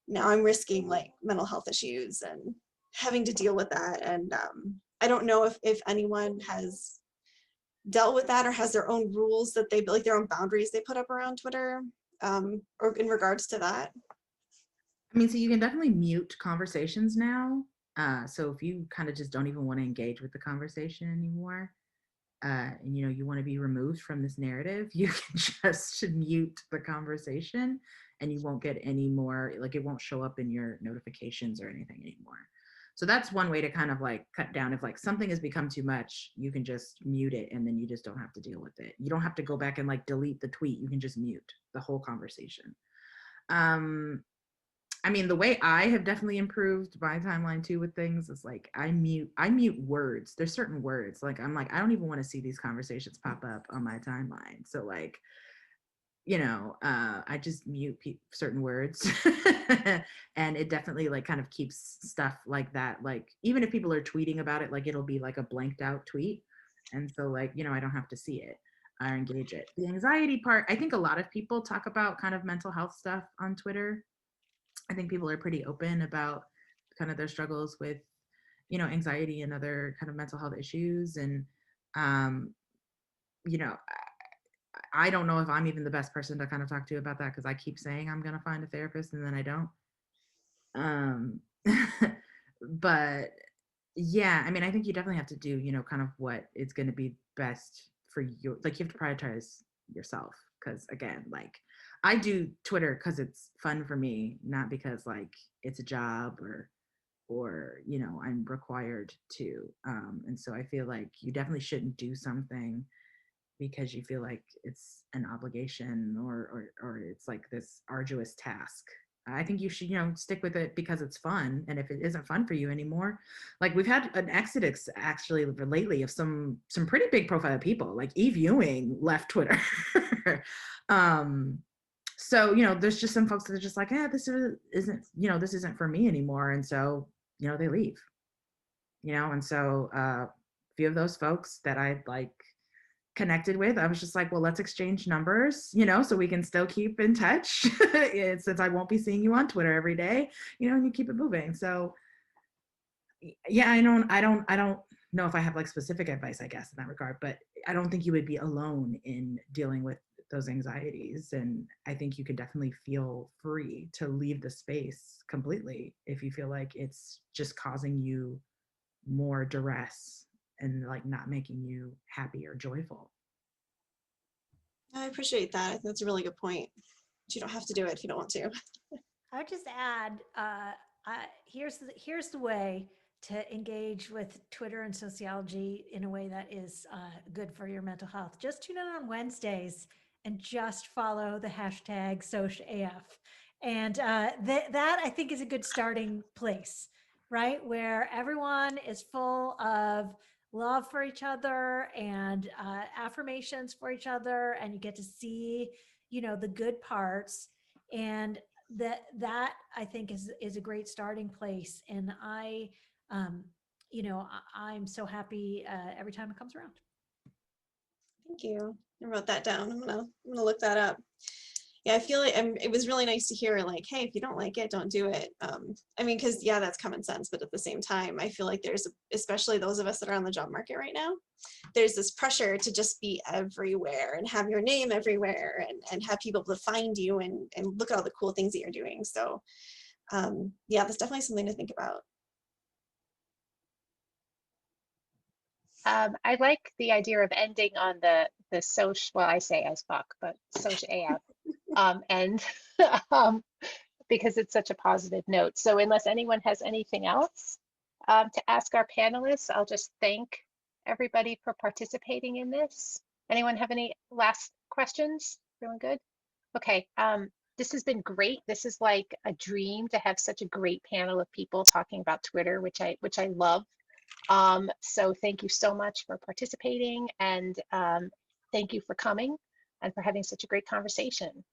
now I'm risking like mental health issues and having to deal with that. And I don't know if anyone has dealt with that or has their own rules that they like, their own boundaries they put up around Twitter or in regards to that. I mean, so you can definitely mute conversations now. So if you kind of just don't even want to engage with the conversation anymore, and you know you want to be removed from this narrative, you can just mute the conversation, and you won't get any more, like it won't show up in your notifications or anything anymore. So that's one way to kind of like cut down. If like something has become too much, you can just mute it, and then you just don't have to deal with it. You don't have to go back and like delete the tweet. You can just mute the whole conversation. I mean, the way I have definitely improved my timeline too with things is like I mute words. There's certain words like I'm like I don't even want to see these conversations pop up on my timeline. So like, you know, I just mute certain words, and it definitely like kind of keeps stuff like that. Like even if people are tweeting about it, like it'll be like a blanked out tweet, and so like, you know, I don't have to see it or engage it. The anxiety part, I think a lot of people talk about kind of mental health stuff on Twitter. I think people are pretty open about kind of their struggles with, you know, anxiety and other kind of mental health issues. And, you know, I don't know if I'm even the best person to kind of talk to about that because I keep saying I'm going to find a therapist and then I don't. But yeah, I mean, I think you definitely have to do, you know, kind of what is going to be best for you. Like you have to prioritize yourself because again, like I do Twitter because it's fun for me, not because like it's a job or you know I'm required to. And so I feel like you definitely shouldn't do something because you feel like it's an obligation or it's like this arduous task. I think you should, you know, stick with it because it's fun. And if it isn't fun for you anymore, like we've had an exodus actually lately of some pretty big profile people, like Eve Ewing left Twitter. So, you know, there's just some folks that are just like, this isn't, you know, this isn't for me anymore. And so, you know, they leave, you know, and so a few of those folks that I like connected with, I was just like, well, let's exchange numbers, you know, so we can still keep in touch since I won't be seeing you on Twitter every day, you know, and you keep it moving. So yeah, I don't know if I have like specific advice, I guess, in that regard, but I don't think you would be alone in dealing with those anxieties. And I think you could definitely feel free to leave the space completely if you feel like it's just causing you more duress and like not making you happy or joyful. I appreciate that. I think that's a really good point. But you don't have to do it if you don't want to. I would just add, here's the way to engage with Twitter and sociology in a way that is good for your mental health. Just tune in on Wednesdays and just follow the hashtag SocialAF. And that I think is a good starting place, right? Where everyone is full of love for each other and affirmations for each other. And you get to see, you know, the good parts. And that I think is a great starting place. And I, you know, I'm so happy every time it comes around. Thank you. I wrote that down. I'm gonna look that up. yeah, I feel like it was really nice to hear like, hey, if you don't like it, don't do it. I mean, because yeah, that's common sense, but at the same time, I feel like there's, especially those of us that are on the job market right now, there's this pressure to just be everywhere and have your name everywhere and have people to find you and look at all the cool things that you're doing. So yeah, that's definitely something to think about. I like the idea of ending on the social, well, I say as fuck, but social AF, and because it's such a positive note. So unless anyone has anything else to ask our panelists, I'll just thank everybody for participating in this. Anyone have any last questions? Everyone good? Okay, this has been great. This is like a dream to have such a great panel of people talking about Twitter, which I love. So thank you so much for participating, and thank you for coming and for having such a great conversation.